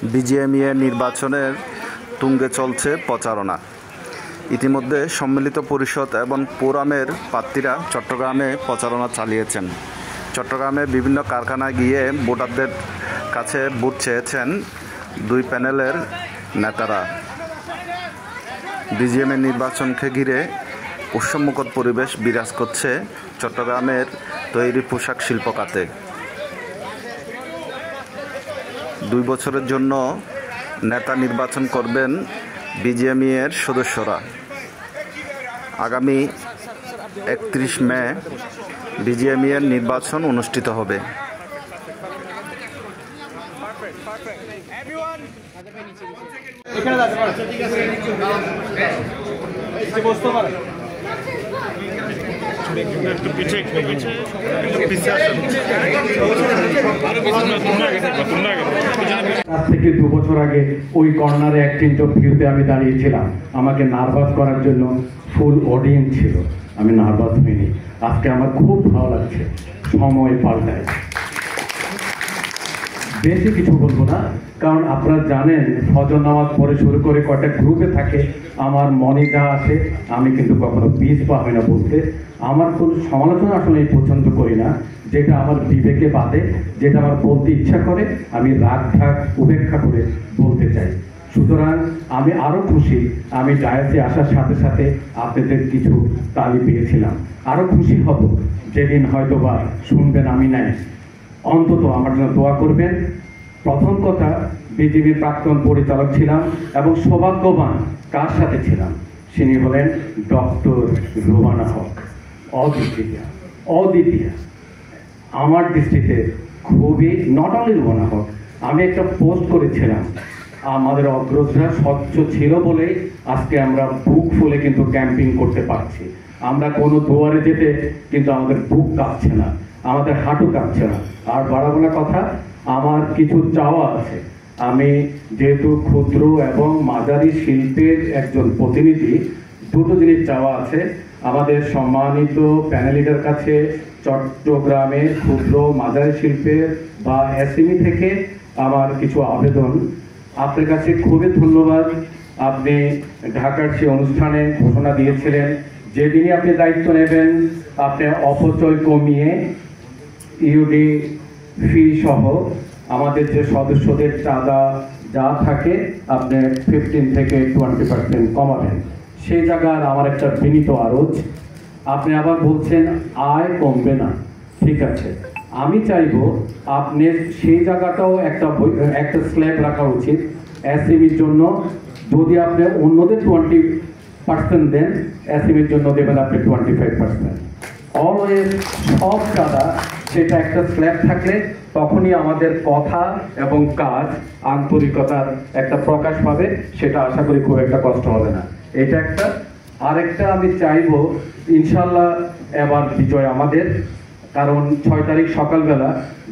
BGMEA নির্বাচনের তুঙ্গে চলছে প্রচারণা। ইতিমধ্যে সম্মিলিত পরিষদ এবং ফোরামের প্রার্থীরা চট্টগ্রামে প্রচারণা চালিয়েছেন। চট্টগ্রামে বিভিন্ন কারখানায় গিয়ে ভোটারদের কাছে ভোট চেয়েছেন দুই প্যানেলের নেতারা। বিজিএমইএ নির্বাচনকে ঘিরে উৎসবমুখর পরিবেশ বিরাজ করছে চট্টগ্রামের তৈরি পোশাক শিল্প খাতে। 2 বছরের জন্য নেতা নির্বাচন করবেন বিজিএমইএর সদস্যরা। আগামী 31 মে বিজিএমইএর নির্বাচন অনুষ্ঠিত হবে। আজ থেকে 2 বছর আগে ওই কর্নারে একটা ইন্টারভিউতে আমি দাঁড়িয়েছিলাম। আমাকে নার্ভাস করার জন্য ফুল অডিয়েন্স ছিল, আমি নার্ভাস হইনি। আজকে আমার খুব ভালো লাগছে, সময় পাল্টায়। বেশি কিছু বলবো না, কারণ আপনারা জানেন ফজর নামাজ পরে শুরু করে কয়েকটা গ্রুপে থাকে। আমার মনে যা আসে আমি কিন্তু কখনো পিছ পা হয় না বলতে। আমার কোনো সমালোচনা আসলে পছন্দ করি না, যেটা আমার বিবেকে বাদে, যেটা আমার বলতে ইচ্ছা করে আমি রাগ ঢাক উপেক্ষা করে বলতে চাই। সুতরাং আমি আরও খুশি, আমি ডায়াসে আসার সাথে সাথে আপনাদের কিছু তালি পেয়েছিলাম। আরও খুশি হব যেদিন হয়তো বা শুনবেন আমি নাই। অন্তত আমার জন্য দোয়া করবেন। প্রথম কথা, বিজিবির প্রাক্তন পরিচালক ছিলাম এবং সৌভাগ্যবান কার সাথে ছিলাম, তিনি হলেন ডক্টর রোমানা হক। অদ্বিতীয় আমার দৃষ্টিতে খুবই, নট অনলি রোমানা হক। আমি একটা পোস্ট করেছিলাম, আমাদের অগ্রজরা স্বচ্ছ ছিল বলে আজকে আমরা বুক ফুলে কিন্তু ক্যাম্পিং করতে পারছি। আমরা কোনো দুয়ারে যেতে কিন্তু আমাদের বুক কাঁপছে না, আমাদের হাঁটু কাঁপছে না। আর বাড়াবো না কথা, আমার কিছু চাওয়া আছে। আমি যেহেতু ক্ষুদ্র এবং মাঝারি শিল্পের একজন প্রতিনিধি, দুটো জিনিস চাওয়া আছে আমাদের সম্মানিত প্যানেলিটার কাছে। চট্টগ্রামে ক্ষুদ্র মাঝারি শিল্পের বা এসএমই থেকে আমার কিছু আবেদন। আপনার কাছে খুবই ধন্যবাদ, আপনি ঢাকার সেই অনুষ্ঠানে ঘোষণা দিয়েছিলেন যেদিনই আপনি দায়িত্ব নেবেন আপনি অপচয় কমিয়ে ইউডি ফি সহ আমাদের যে সদস্যদের চাঁদা যা থাকে আপনি 15 থেকে 20% কমাবেন। সেই জায়গার আমার একটা বিনীত আরজ। আপনি আবার বলছেন আয় কমবে না, ঠিক আছে, আমি চাইবো আপনি সেই জায়গাটাও একটা স্ল্যাব রাখা উচিত এসএমইর জন্য। যদি আপনি অন্যদের 20% দেন, এসএমইর জন্য দেবেন আপনি 25%। অলওয়েজ সব চাঁদা সেটা একটা স্ল্যাব থাকলে তখনই আমাদের কথা এবং কাজ আন্তরিকতার একটা প্রকাশ পাবে। সেটা আশা করি খুব একটা কষ্ট হবে না। এটা একটা। আরেকটা আমি চাইবো ইনশাল্লাহ এবার বিজয় আমাদের, কারণ 6 তারিখ সকালবেলা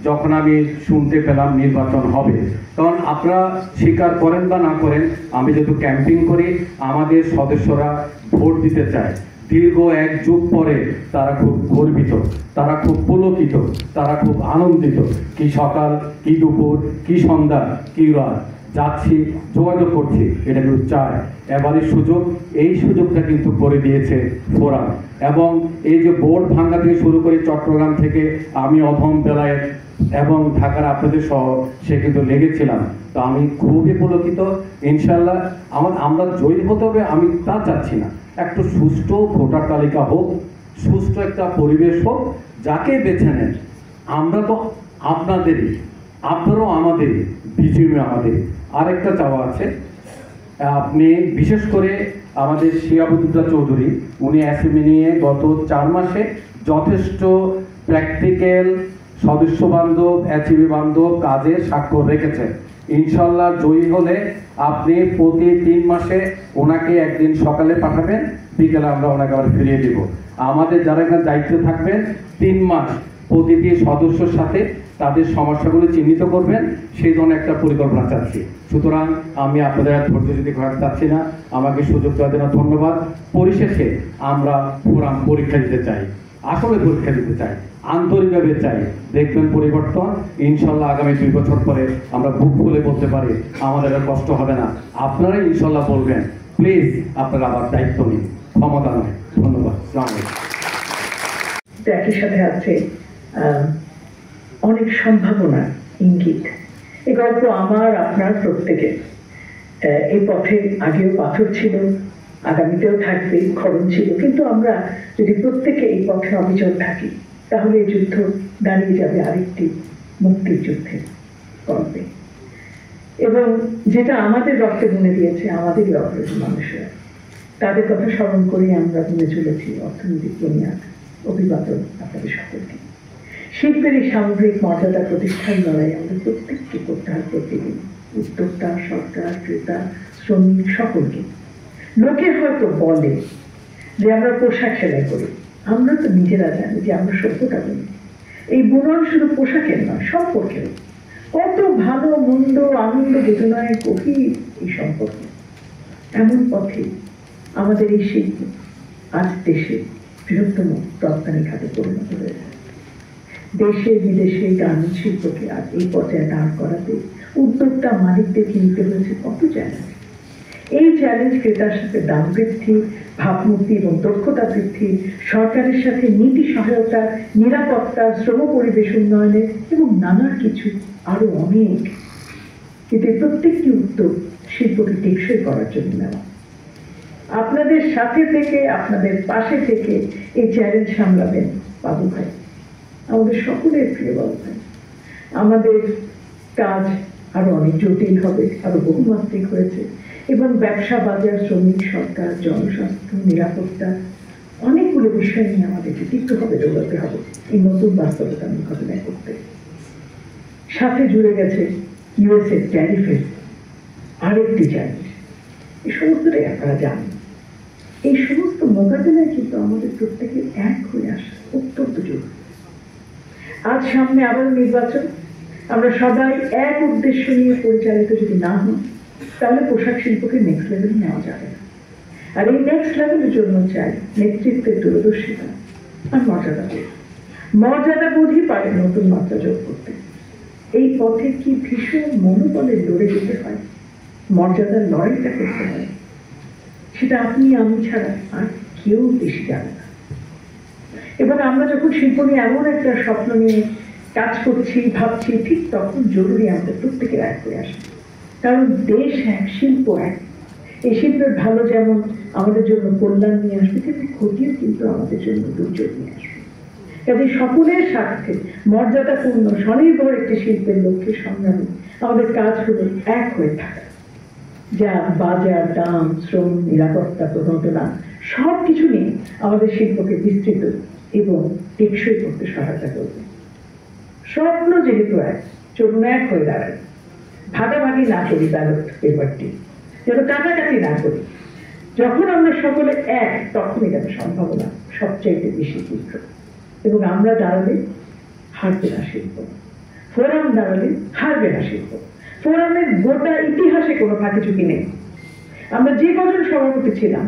যখন আমি শুনতে পেলাম নির্বাচন হবে, তখন আপনারা স্বীকার করেন বা না করেন, আমি যেহেতু ক্যাম্পিং করি, আমাদের সদস্যরা ভোট দিতে চায়। দীর্ঘ 1 যুগ পরে তারা খুব গর্বিত, তারা খুব পুলকিত, তারা খুব আনন্দিত। কি সকাল, কি দুপুর, কি সন্ধ্যা, কি রাত, যাচ্ছি, যোগাযোগ করছি, এটা কিন্তু চায়। এবারের সুযোগ, এই সুযোগটা কিন্তু করে দিয়েছে ফোরাম। এবং এই যে বোর্ড ভাঙ্গা থেকে শুরু করে চট্টগ্রাম থেকে আমি অধম বেলায় এবং ঢাকার আপনাদের সহ সে কিন্তু লেগেছিলাম। তো আমি খুবই পুলকিত। ইনশাল্লাহ আমরা জয়ী হতে হবে আমি তা চাচ্ছি না, একটু সুষ্ঠু ভোটার তালিকা হোক, সুষ্ঠু একটা পরিবেশ হোক, যাকে বেছে নেন। আমরা তো আপনাদেরই, আপনারাও আমাদেরই, বিজেপি আমাদের। আরেকটা চাওয়া আছে, আপনি বিশেষ করে আমাদের শিয়াবুদ্দুল্লাহ চৌধুরী, উনি এসএমই নিয়ে গত 4 মাসে যথেষ্ট প্র্যাকটিক্যাল, সদস্য বান্ধব, এসএমই বান্ধব কাজে স্বাক্ষর রেখেছেন। ইনশাল্লাহ জয়ী হলে আপনি প্রতি 3 মাসে ওনাকে একদিন সকালে পাঠাবেন, বিকেলে আমরা ওনাকে আবার ফিরিয়ে দিব। আমাদের যারা এখানে দায়িত্বে থাকবেন 3 মাস প্রতিটি সদস্যর সাথে তাদের সমস্যাগুলো চিহ্নিত করবেন, সেই ধরনের একটা পরিকল্পনা চাচ্ছি। সুতরাং আমি আপনাদের ধৈর্য যদি ঘটাতে চাচ্ছি না, আমাকে সুযোগ দেওয়ার জন্য ধন্যবাদ। পরিশেষে আমরা ফোরাম পরীক্ষা দিতে চাই, আসলে পরীক্ষা দিতে চাই। আন্তরিকভাবে চাই, দেখবেন পরিবর্তন ইনশাল্লাহ। আগামী 2 বছর পরে আমরা বুক খুলে বলতে পারি আমাদের আর কষ্ট হবে না। আপনারাই ইনশাল্লাহ বলবেন, প্লিজ আপনারা আবার দায়িত্ব নিন, ক্ষমতা নয়। ধন্যবাদ। আসসালামু আলাইকুম। একই সাথে আছে অনেক সম্ভাবনা, ইঙ্গিত। এই গল্প আমার আপনার প্রত্যেকে। এই পথে আগেও পাথর ছিল, আগামীতেও থাকবে, খরণ ছিল, কিন্তু আমরা যদি প্রত্যেকে এই পথে অবিচল থাকি তাহলে এই যুদ্ধ দাঁড়িয়ে যাবে আরেকটি মুক্তির যুদ্ধের গল্পে। এবং যেটা আমাদের রক্তে বুনে দিয়েছে আমাদেরই অগ্রজ মানুষেরা, তাদের কথা স্মরণ করেই আমরা বুনে চলেছি অর্থনৈতিক বুনিয়াদ। অভিবাদন আপনাদের সকলকে। শিল্পের এই সামগ্রিক মর্যাদা প্রতিষ্ঠান লড়াই আমাদের প্রত্যেককে করতে হয় প্রতিদিন। উদ্যোক্তা, সরকার, ক্রেতা, শ্রমিক, সকলকে। লোকে হয়তো বলে যে আমরা পোশাক সেলাই করি, আমরা তো নিজেরা জানি যে আমরা সভ্যতা করি। এই বুনন শুধু পোশাকের নয়, সম্পর্কেও। কত ভালো মন্দ, আনন্দ, বেদনায় গভীর এই সম্পর্ক। এমন পথে আমাদের এই শিল্প আজ দেশে বৃহত্তম রপ্তানি খাতে পরিণত হয়েছে। দেশে বিদেশে গার্মেন্টস শিল্পকে আজ এই পর্যায়ে দাঁড় করাতে উদ্যোক্তা মালিকদেরকে নিতে হয়েছে কত চ্যালেঞ্জ। এই চ্যালেঞ্জ ক্রেতার সাথে দাম বৃদ্ধি, ভাবমূর্তি এবং দক্ষতা বৃদ্ধি, সরকারের সাথে নীতি সহায়তা, নিরাপত্তা, শ্রম পরিবেশ উন্নয়নের এবং নানা কিছু আরো অনেক। কিন্তু প্রত্যেকটি উদ্যোগ শিল্পকে টেকসই করার জন্য নেওয়া। আপনাদের সাথে থেকে, আপনাদের পাশে থেকে এই চ্যালেঞ্জ সামলাবেন বাবু ভাই, আমাদের সকলের প্রিয় বাবু ভাই। আমাদের কাজ আরো অনেক জটিল হবে, আরো বহুমাত্রিক হয়েছে, এবং ব্যবসা, বাজার, শ্রমিক, সরকার, জনস্বাস্থ্য, নিরাপত্তা, অনেকগুলো বিষয় নিয়ে আমাদেরকে তীব্রভাবে দৌড়াতে হবে এই নতুন বাস্তবতা মোকাবিলায় করতে। সাথে জুড়ে গেছে ইউএসএ ট্যারিফের আরেকটি চ্যালেঞ্জ। এই সমস্তটাই আপনারা জানেন। এই সমস্ত মোকাবিলায় কিন্তু আমাদের প্রত্যেকের এক হয়ে আসা অত্যন্ত জরুরি। আজ সামনে আবার নির্বাচন। আমরা সবাই এক উদ্দেশ্য নিয়ে পরিচালিত যদি না হই তাহলে পোশাক শিল্পকে নেক্সট লেভেলে নেওয়া যাবে না। আর এই নেক্সট লেভেলের জন্য চাই নেতৃত্বের দূরদর্শিতা আর মর্যাদাবোধ। মর্যাদাবোধই পারে নতুন মাত্রা যোগ করতে। এই পথে কি ভীষণ মনোবলে লড়ে যেতে হয়, মর্যাদার লড়াইটা করতে হয়, সেটা আপনি আমি ছাড়া আর কেউ বেশি জানে না। এবং আমরা যখন শিল্প নিয়ে এমন একটা স্বপ্ন নিয়ে কাজ করছি, ভাবছি, ঠিক তখন জরুরি আমাদের প্রত্যেকের এক হয়ে আসে। কারণ দেশ এক, শিল্প এক। এই শিল্পের ভালো যেমন আমাদের জন্য কল্যাণ নিয়ে আসবে, তেমনি ক্ষতিও কিন্তু আমাদের জন্য দুর্যোগ নিয়ে আসবে। কাজে সকলের স্বার্থে মর্যাদাপূর্ণ স্বনির্ভর একটি শিল্পের লক্ষ্যে সংগ্রামে আমাদের কাজ হলো এক হয়ে থাকা, যা বাজার, দাম, শ্রম, নিরাপত্তা, প্রণোদনা সবকিছু নিয়ে আমাদের শিল্পকে বিস্তৃত এবং টেকসই করতে সহায়তা করবে। স্বপ্ন যেহেতু এক, চলুন এক হয়ে দাঁড়ায়, ভাগাভাগি না করি ব্যালট পেপারটি, যেন কাটাকাটি না করি। যখন আমরা সকলে এক, তখনই যেন সম্ভাবনা সবচাইতে বেশি তীব্র। এবং আমরা দাঁড়ালে হারবে না শিল্প, ফোরাম দাঁড়ালে হারবে না শিল্প। ফোরামের গোটা ইতিহাসে কোনো ফাঁকি ঝুঁকি নেই। আমরা যে কজন সভাপতি ছিলাম,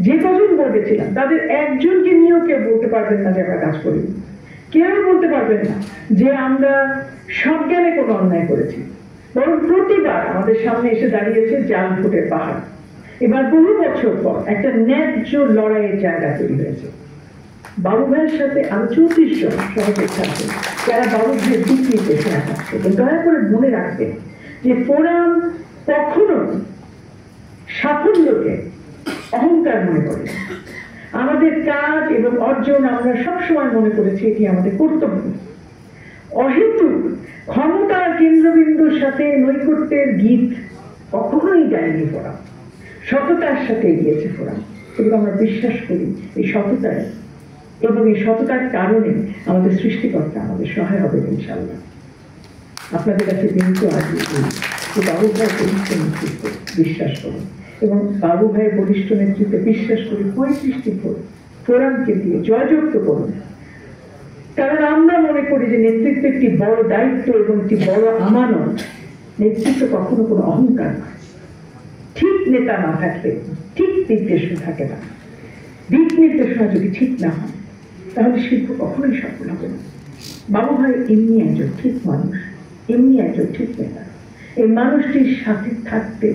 যে কজন বোর্ডে ছিলাম, তাদের একজনকে নিয়েও কেউ বলতে পারবেন না যে আমরা কাজ করি। কেউ বলতে পারবেন না যে আমরা সজ্ঞানে কোনো অন্যায় করেছি। বরং প্রতিবার আমাদের সামনে এসে দাঁড়িয়েছে জাল ভোটের পাহাড়। এবার বহু বছর পর একটা ন্যায্য লড়াইয়ের জায়গা তৈরি হয়েছে। বাবু ভাইয়ের সাথে আরো 34 জন সহযোগী থাকবেন যারা বাবু ভাইয়ের দিক নির্দেশে থাকছে। দয়া করে মনে রাখবেন যে ফোরাম কখনো সাফল্যকে অহংকার মনে করে। আমাদের কাজ এবং অর্জন আমরা সবসময় মনে করেছি এটি আমাদের কর্তব্য। অহেতুক ক্ষমতার কেন্দ্রবিন্দুর সাথে নৈকট্যের গীত কখনোই গায়নি ফোরাম। সততার সাথে এগিয়েছে ফোরাম এবং আমরা বিশ্বাস করি এই সততায় এবং এই সততার কারণে আমাদের সৃষ্টিকর্তা আমাদের সহায় হবে ইনশাআল্লাহ। আপনাদের কাছে বিনীত আজই বাবু ভাইয়ের বলিষ্ঠ নেতৃত্বে বিশ্বাস করুন এবং বাবু ভাইয়ের বলিষ্ঠ নেতৃত্বে বিশ্বাস করি 35টি ফোরামকে দিয়ে জয়যুক্ত করুন। কারণ আমরা মনে করি যে নেতৃত্ব একটি বড় দায়িত্ব এবং একটি বড় আমানত। নেতৃত্ব কখনো কোনো অহংকার নয়। ঠিক নেতা না থাকলে ঠিক নির্দেশনা থাকে না। দিক নির্দেশনা যদি ঠিক না হয় তাহলে শিল্প কখনোই সফল হবে না। বাবু ভাই এমনি একজন ঠিক মানুষ, এমনি একজন ঠিক নেতা। এই মানুষটির সাথে থাকতে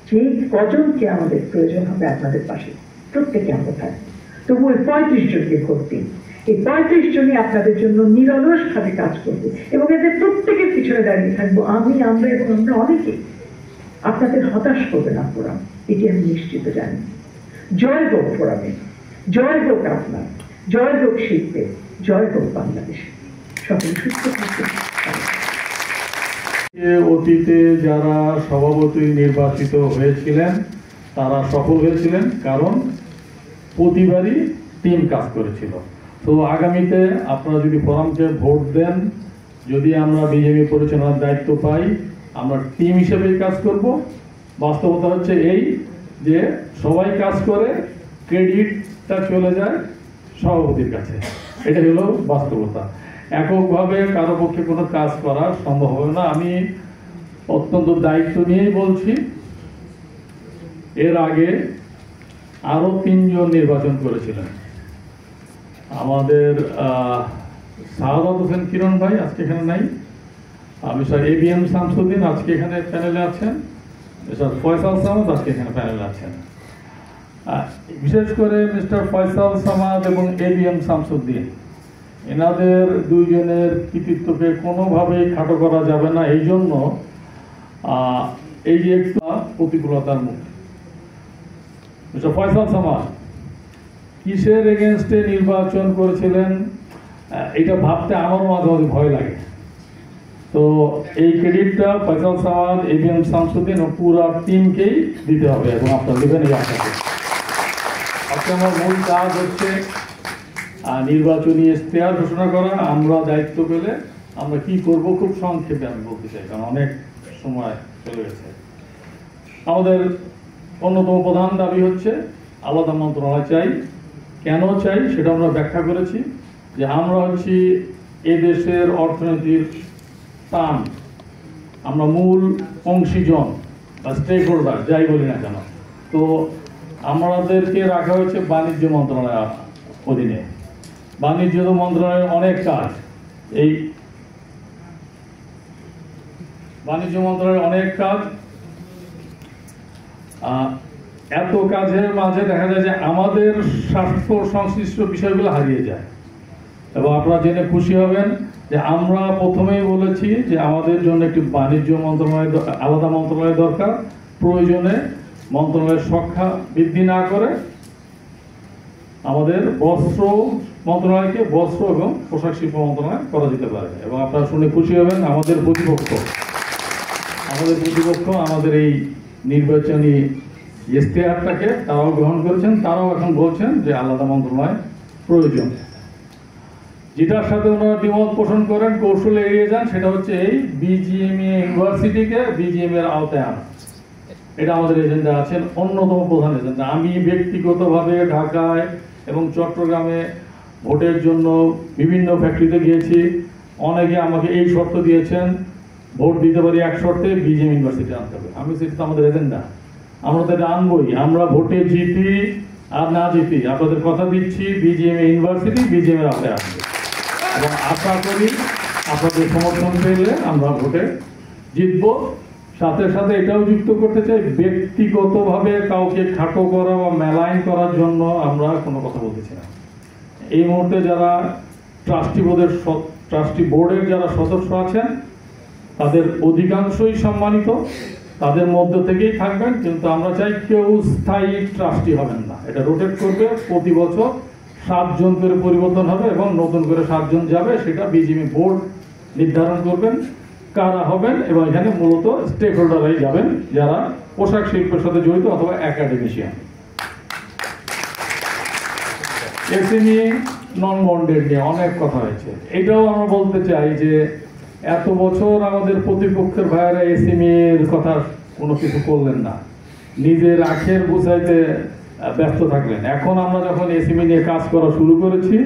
যে কজনকে আমাদের প্রয়োজন হবে আপনাদের পাশে প্রত্যেকে আমরা থাকবো। তবু ওই 35 জনকে ভোট দিন। এই 35 জনই আপনাদের জন্য নিরলস ভাবে কাজ করবে এবং এদের প্রত্যেকের পিছনে দাঁড়িয়ে থাকবো আমরা এবং আমরা অনেকে। আপনাদের হতাশ করবে না ফোরাম, এটি আমি নিশ্চিত জানি। জয় হোক ফোরামে, জয় হোক আপনার, জয় হোক শিল্পে, জয় হোক বাংলাদেশে। সকলে সুস্থ থাকবেন। অতীতে যারা সভাপতি নির্বাচিত হয়েছিলেন তারা সফল হয়েছিলেন, কারণ প্রতিবারই টিম কাজ করেছিল। তো আগামীতে আপনারা যদি ফোরামকে ভোট দেন, যদি আমরা বিজেপি পরিচালনার দায়িত্ব পাই, আমরা টিম হিসেবে কাজ করব। বাস্তবতা হচ্ছে এই যে সবাই কাজ করে, ক্রেডিটটা চলে যায় সভাপতির কাছে। এটা হলো বাস্তবতা। এককভাবে কারো পক্ষে কোনো কাজ করা সম্ভব হবে না। আমি অত্যন্ত দায়িত্ব নিয়েই বলছি, এর আগে আরো 3 জন নির্বাচন করেছিলেন। আমাদের সাহাদাত হোসেন কিরণ ভাই আজকে এখানে নাই, মিস্টার ABM শামসুদ্দিন আজকে এখানে প্যানেলে আছেন, মিস্টার ফয়সাল সামাদ আজকে এখানে প্যানেলে আছেন। বিশেষ করে মিস্টার ফয়সাল সামাদ এবং ABM শামসুদ্দিন, এনাদের দুইজনের কৃতিত্বকে কোনোভাবেই খাটো করা যাবে না। এই জন্য এই যে একটা প্রতিকূলতার মুখে মিস্টার ফয়সাল সামাদ কিসের এগেনস্টে নির্বাচন করেছিলেন, এটা ভাবতে আমার মাঝে মাঝে ভয় লাগে। তো এই ক্রেডিটটা ফয়সাল সামাদ, ABM শামসুদ্দিন ও পুরো টিমকেই দিতে হবে এবং আপনারা দেবেন এই আশাকে। আজকে আমার মূল কাজ হচ্ছে নির্বাচনী ইশতেহার ঘোষণা করা। আমরা দায়িত্ব পেলে আমরা কি করব খুব সংক্ষেপে আমি বলতে চাই, কারণ অনেক সময় চলে গেছে। আমাদের অন্যতম প্রধান দাবি হচ্ছে আলাদা মন্ত্রণালয় চাই। কেন চাই সেটা আমরা ব্যাখ্যা করেছি, যে আমরা হচ্ছি এদেশের অর্থনীতির প্রাণ, আমরা মূল অংশীজন বা স্টেক হোল্ডার যাই বলি না কেন। তো আমাদেরকে রাখা হয়েছে বাণিজ্য মন্ত্রণালয়ের অধীনে। বাণিজ্য মন্ত্রণালয়ের অনেক কাজ, এই বাণিজ্য মন্ত্রণালয়ের অনেক কাজ, এত কাজের মাঝে দেখা যায় যে আমাদের স্বাস্থ্য সংশ্লিষ্ট বিষয়গুলো হারিয়ে যায়। এবং আপনারা জেনে খুশি হবেন যে আমরা প্রথমেই বলেছি যে আমাদের জন্য একটি বাণিজ্য মন্ত্রণালয়, আলাদা মন্ত্রণালয় দরকার। প্রয়োজনে মন্ত্রণালয়ের সংখ্যা বৃদ্ধি না করে আমাদের বস্ত্র মন্ত্রণালয়কে বস্ত্র এবং পোশাক শিল্প মন্ত্রণালয় করা যেতে পারে। এবং আপনারা শুনে খুশি হবেন আমাদের প্রতিপক্ষ আমাদের এই নির্বাচনী ইশতেহারটাকে তারাও গ্রহণ করেছেন, তারাও এখন বলছেন যে আলাদা মন্ত্রণালয় প্রয়োজন। যেটার সাথে ওনারা দ্বিমত পোষণ করেন, কৌশলে এড়িয়ে যান, সেটা হচ্ছে এই BGMA ইউনিভার্সিটিকে BGM এর আওতায় আনা। এটা আমাদের এজেন্ডা আছেন, অন্যতম প্রধান এজেন্ডা। আমি ব্যক্তিগতভাবে ঢাকায় এবং চট্টগ্রামে ভোটের জন্য বিভিন্ন ফ্যাক্টরিতে গিয়েছি। অনেকে আমাকে এই শর্ত দিয়েছেন, ভোট দিতে পারি এক শর্তে, BGM ইউনিভার্সিটি আনতে হবে। আমি সেটা তো আমাদের এজেন্ডা, আমরা তো এটা আনবই। আমরা ভোটে জিতি আর না জিতি, আপনাদের কথা দিচ্ছি BGM ইউনিভার্সিটি BGM এর আওতায় আসবে। এবং আশা করি আপনাদের সমর্থন পেলে আমরা ভোটে জিতব। সাথে সাথে এটাও যুক্ত করতে চাই, ব্যক্তিগতভাবে কাউকে খাটো করা বা মেলাইন করার জন্য আমরা কোনো কথা বলতেছি না। এই মুহূর্তে যারা ট্রাস্টি বোর্ডের যারা সদস্য আছেন তাদের অধিকাংশই সম্মানিত, তাদের মধ্য থেকেই থাকবেন, কিন্তু আমরা চাই কেউ স্থায়ী ট্রাস্টি হবেন না। এটা রোটেট করবে, প্রতি বছর 7 জন করে পরিবর্তন হবে এবং নতুন করে 7 জন যাবে। সেটা BGM বোর্ড নির্ধারণ করবেন কারা হবেন, এবং এখানে মূলত স্টেক হোল্ডাররাই যাবেন যারা পোশাক শিল্পের সাথে জড়িত অথবা একাডেমিশিয়ান। SME নন বন্ডেড নিয়ে অনেক কথা হয়েছে। এটাও আমরা বলতে চাই যে এত বছর আমাদের প্রতিপক্ষের ভাইয়েরা SME এর কথা কোনো কিছু করলেন না, নিজের আখের বুঝাইতে ব্যস্ত থাকলেন। এখন আমরা যখন SME নিয়ে কাজ করা শুরু করেছি,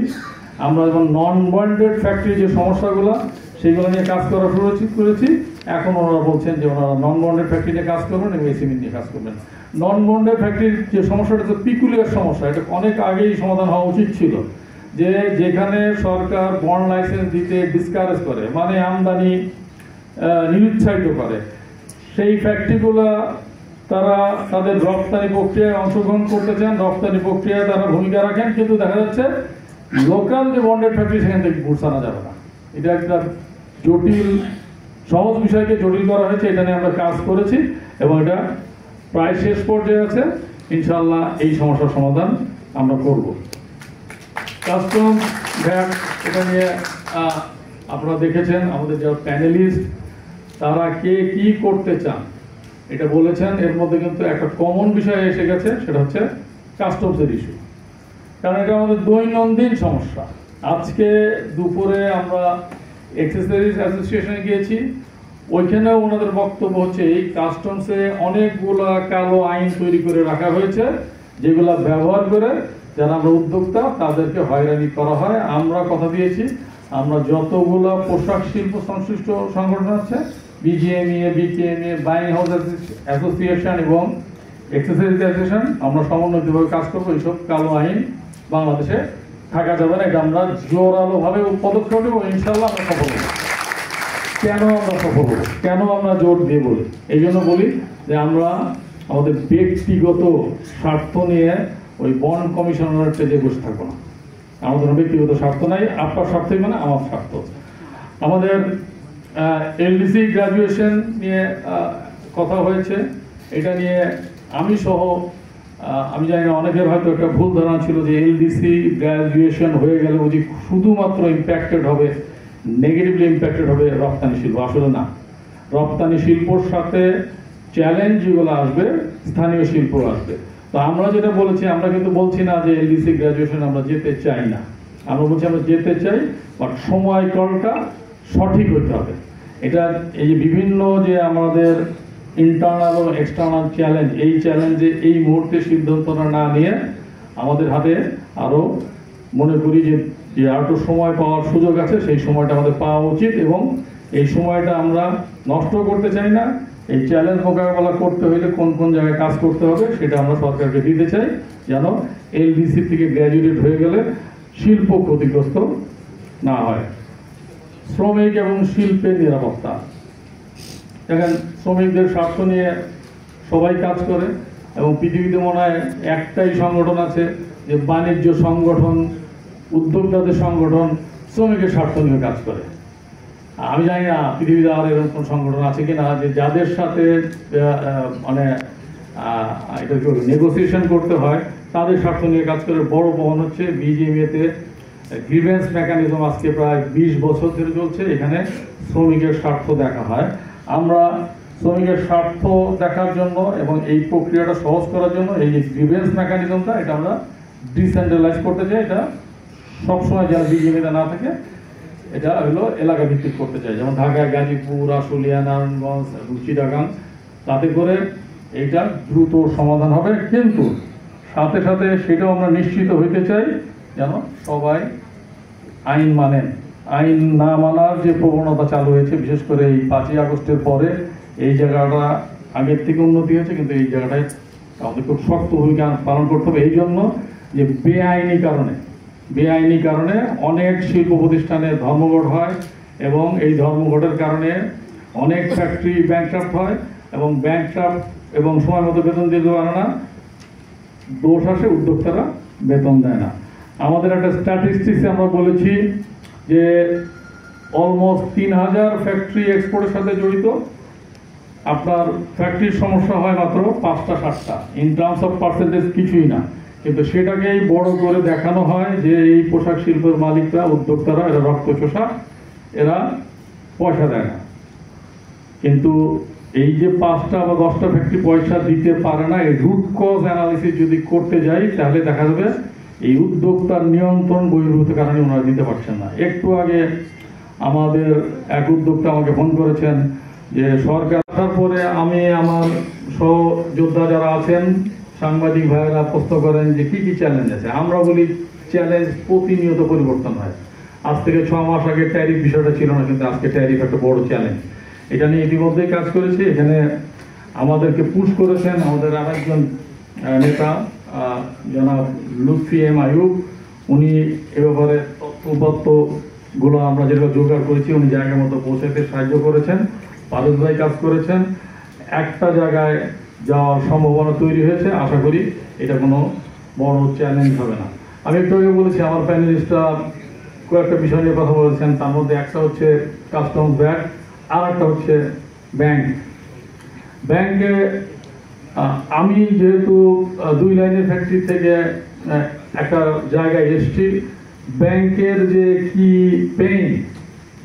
আমরা যখন নন বন্ডেড ফ্যাক্টরি যে সমস্যাগুলো সেইগুলো নিয়ে কাজ করা শুরু করেছি, এখন ওনারা বলছেন যে ওনারা নন বন্ডেড ফ্যাক্টরি নিয়ে কাজ করবেন এবং SME নিয়ে কাজ করবেন। নন বন্ডেড ফ্যাক্টরির যে সমস্যাটা হচ্ছে পিকুলিয়ার সমস্যা, এটা অনেক আগেই সমাধান হওয়া উচিত ছিল। যে যেখানে সরকার বন্ড লাইসেন্স দিতে ডিসকারেজ করে, মানে আমদানি নিরুৎসাহিত করে, সেই ফ্যাক্টরিগুলো তারা তাদের রপ্তানি প্রক্রিয়ায় অংশগ্রহণ করতে চান, রপ্তানি প্রক্রিয়ায় তারা ভূমিকা রাখেন, কিন্তু দেখা যাচ্ছে লোকাল যে বন্ডেড ফ্যাক্টরি সেখান থেকে গুডস আনা যাবে না। এটা একটা জটিল, সহজ বিষয়কে জটিল করা হয়েছে। এটা নিয়ে আমরা কাজ করেছি এবং এটা প্রায় শেষ পর্যায়ে আছে। ইনশাআল্লাহ এই সমস্যার সমাধান আমরা করব। কাস্টম ভ্যাট, এটা নিয়ে আপনারা দেখেছেন আমাদের যারা প্যানেলিস্ট তারা কে কি করতে চান এটা বলেছেন। এর মধ্যে কিন্তু একটা কমন বিষয় এসে গেছে, সেটা হচ্ছে কাস্টমসের ইস্যু, কারণ এটা আমাদের দৈনন্দিন সমস্যা। আজকে দুপুরে আমরা এক্সেসরিজ অ্যাসোসিয়েশনে গিয়েছি, ওইখানেও ওনাদের বক্তব্য হচ্ছে এই কাস্টমসে অনেকগুলা কালো আইন তৈরি করে রাখা হয়েছে, যেগুলা ব্যবহার করে যারা আমরা উদ্যোক্তা তাদেরকে হয়রানি করা হয়। আমরা কথা দিয়েছি আমরা যতগুলো পোশাক শিল্প সংশ্লিষ্ট সংগঠন আছে, BGMEA, BKMEA, buying house association এবং এক্সেসরিজ অ্যাসোসিয়েশন, আমরা সমন্বিতভাবে কাজ করবো। এইসব কালো আইন বাংলাদেশে থাকা যাবে না। এটা আমরা জোরালোভাবে পদক্ষেপ নেব, ইনশাল্লাহ আমরা সফল হব। কেন আমরা সফল হব, কেন আমরা জোর দিয়ে বলি? এই জন্য বলি যে আমরা আমাদের ব্যক্তিগত স্বার্থ নিয়ে ওই বন্ড কমিশনারের পেজে বসে থাকবো না। আমাদের ব্যক্তিগত স্বার্থ নাই, আপনার স্বার্থই মানে আমার স্বার্থ। আমাদের এলডিসি গ্রাজুয়েশন নিয়ে কথা হয়েছে, এটা নিয়ে আমি সহ, আমি জানি না, অনেকের হয়তো একটা ভুল ধারণা ছিল যে এলডিসি গ্রাজুয়েশন হয়ে গেলে ওই যে শুধুমাত্র ইম্প্যাক্টেড হবে, নেগেটিভলি ইম্প্যাক্টেড হবে রপ্তানি শিল্প। আসলে না, রপ্তানি শিল্পর সাথে চ্যালেঞ্জ যেগুলো আসবে স্থানীয় শিল্প আসবে। তো আমরা যেটা বলেছি, আমরা কিন্তু বলছি না যে এলডিসি গ্রাজুয়েশন আমরা যেতে চাই না, আমরা বলছি আমরা যেতে চাই, বাট সময়কালটা সঠিক হতে হবে। এটা এই যে বিভিন্ন যে আমাদের ইন্টারনাল ও এক্সটার্নাল চ্যালেঞ্জ, এই চ্যালেঞ্জে এই মুহূর্তে সিদ্ধান্তটা না নিয়ে আমাদের হাতে আরও মনে করি যে আরও সময় পাওয়ার সুযোগ আছে, সেই সময়টা আমাদের পাওয়া উচিত এবং এই সময়টা আমরা নষ্ট করতে চাই না। এই চ্যালেঞ্জ মোকাবেলা করতে হলে কোন কোন জায়গায় কাজ করতে হবে সেটা আমরা সরকারকে দিতে চাই, যেন এলডিসি থেকে গ্র্যাজুয়েট হয়ে গেলে শিল্প ক্ষতিগ্রস্ত না হয়। শ্রমিক এবং শিল্পের নিরাপত্তা, দেখেন শ্রমিকদের স্বার্থ নিয়ে সবাই কাজ করে এবং পৃথিবীতে মনে হয় একটাই সংগঠন আছে যে বাণিজ্য সংগঠন, উদ্যোক্তাদের সংগঠন শ্রমিকের স্বার্থ নিয়ে কাজ করে। আমি জানি না পৃথিবীতে আর এরকম কোন সংগঠন আছে কিনা যে যাদের সাথে মানে এটা কি নেগোসিয়েশন করতে হয় তাদের স্বার্থ নিয়ে কাজ করে। বড় প্রমাণ হচ্ছে বিজিএমইএতে গ্রিভেন্স মেকানিজম আজকে প্রায় 20 বছর ধরে চলছে, এখানে শ্রমিকের স্বার্থ দেখা হয়। আমরা শ্রমিকের স্বার্থ দেখার জন্য এবং এই প্রক্রিয়াটা সহজ করার জন্য এই যে গ্রিভেন্স মেকানিজমটা, এটা আমরা ডিসেন্ট্রালাইজ করতে চাই। এটা সবসময় যারা বিজিএমইতে না থাকে এটা হলো এলাকা ভিত্তিক করতে চাই, যেমন ঢাকা, গাজীপুর, আশুলিয়া, নারায়ণগঞ্জ এবং চিটাগাং। তাতে করে এইটা দ্রুত সমাধান হবে, কিন্তু সাথে সাথে সেটাও আমরা নিশ্চিত হইতে চাই যেন সবাই আইন মানেন। আইন না মানার যে প্রবণতা চালু হয়েছে, বিশেষ করে এই 5ই আগস্টের পরে এই জায়গাটা আগের থেকে উন্নতি হয়েছে, কিন্তু এই জায়গাটায় আমাদের খুব শক্ত ভূমিকা পালন করতে হবে। এই জন্য যে বেআইনি কারণে অনেক শিল্প প্রতিষ্ঠানে ধর্মঘট হয় এবং এই ধর্মঘটের কারণে অনেক ফ্যাক্টরি ব্যাংকরাপ্ট হয় এবং ব্যাংকরাপ্ট এবং সময় মতো বেতন দিতে পারে না, দোষ আসে উদ্যোক্তারা বেতন দেয় না। আমাদের একটা স্ট্যাটিস্টিক্সে আমরা বলেছি যে অলমোস্ট 3000 ফ্যাক্টরি এক্সপোর্টের সাথে জড়িত, আপনার ফ্যাক্টরির সমস্যা হয় মাত্র 5টা-7টা, ইন টার্মস অফ পার্সেন্টেজ কিছুই না, কিন্তু সেটাকেই বড় করে দেখানো হয় যে এই পোশাক শিল্পের মালিকরা, উদ্যোক্তারা এরা রক্তচোষা, এরা পয়সা দেয় না। কিন্তু এই যে 5টা বা 10টা ফ্যাক্টরি পয়সা দিতে পারে না, এই রুট কজ অ্যানালিসিস যদি করতে যাই তাহলে দেখা যাবে এই উদ্যোক্তার নিয়ন্ত্রণ বহির্ভূত কারণে ওনারা দিতে পারছেন না। একটু আগে আমাদের এক উদ্যোক্তা আমাকে ফোন করেছেন যে সরকার আসার পরে আমি আমার সহযোদ্ধা যারা আছেন, সাংবাদিক ভাইয়েরা প্রশ্ন করেন যে কি কি চ্যালেঞ্জ আছে। আমরা বলি চ্যালেঞ্জ প্রতিনিয়ত পরিবর্তন হয়। আজ থেকে 6 মাস আগে ট্যারিফ বিষয়টা ছিল না, কিন্তু আজকে ট্যারিফ একটা বড় চ্যালেঞ্জ। এটা নিয়ে ইতিমধ্যেই কাজ করেছি। এখানে আমাদেরকে পুশ করেছেন আমাদের আরেকজন নেতা জনাব লুৎফি এম আইয়ুব, উনি এ ব্যাপারে তথ্যপত্রগুলো আমরা যেগুলো জোগাড় করেছি উনি জায়গা মতো পৌঁছাতে সাহায্য করেছেন, পারস ভাই কাজ করেছেন, একটা জায়গায় যাওয়ার সম্ভাবনা তৈরি হয়েছে। আশা করি এটা কোনো বড় চ্যালেঞ্জ হবে না। আমি একটু আগে বলেছি আমার প্যানেলিস্টরা কয়েকটা বিষয় নিয়ে কথা বলেছেন, তার মধ্যে একটা হচ্ছে কাস্টমস ভ্যাট, আর একটা হচ্ছে ব্যাংক। ব্যাংকে আমি যেহেতু 2 লাইনের ফ্যাক্টরি থেকে একটা জায়গায় এসেছি, ব্যাংকের যে কি পেইন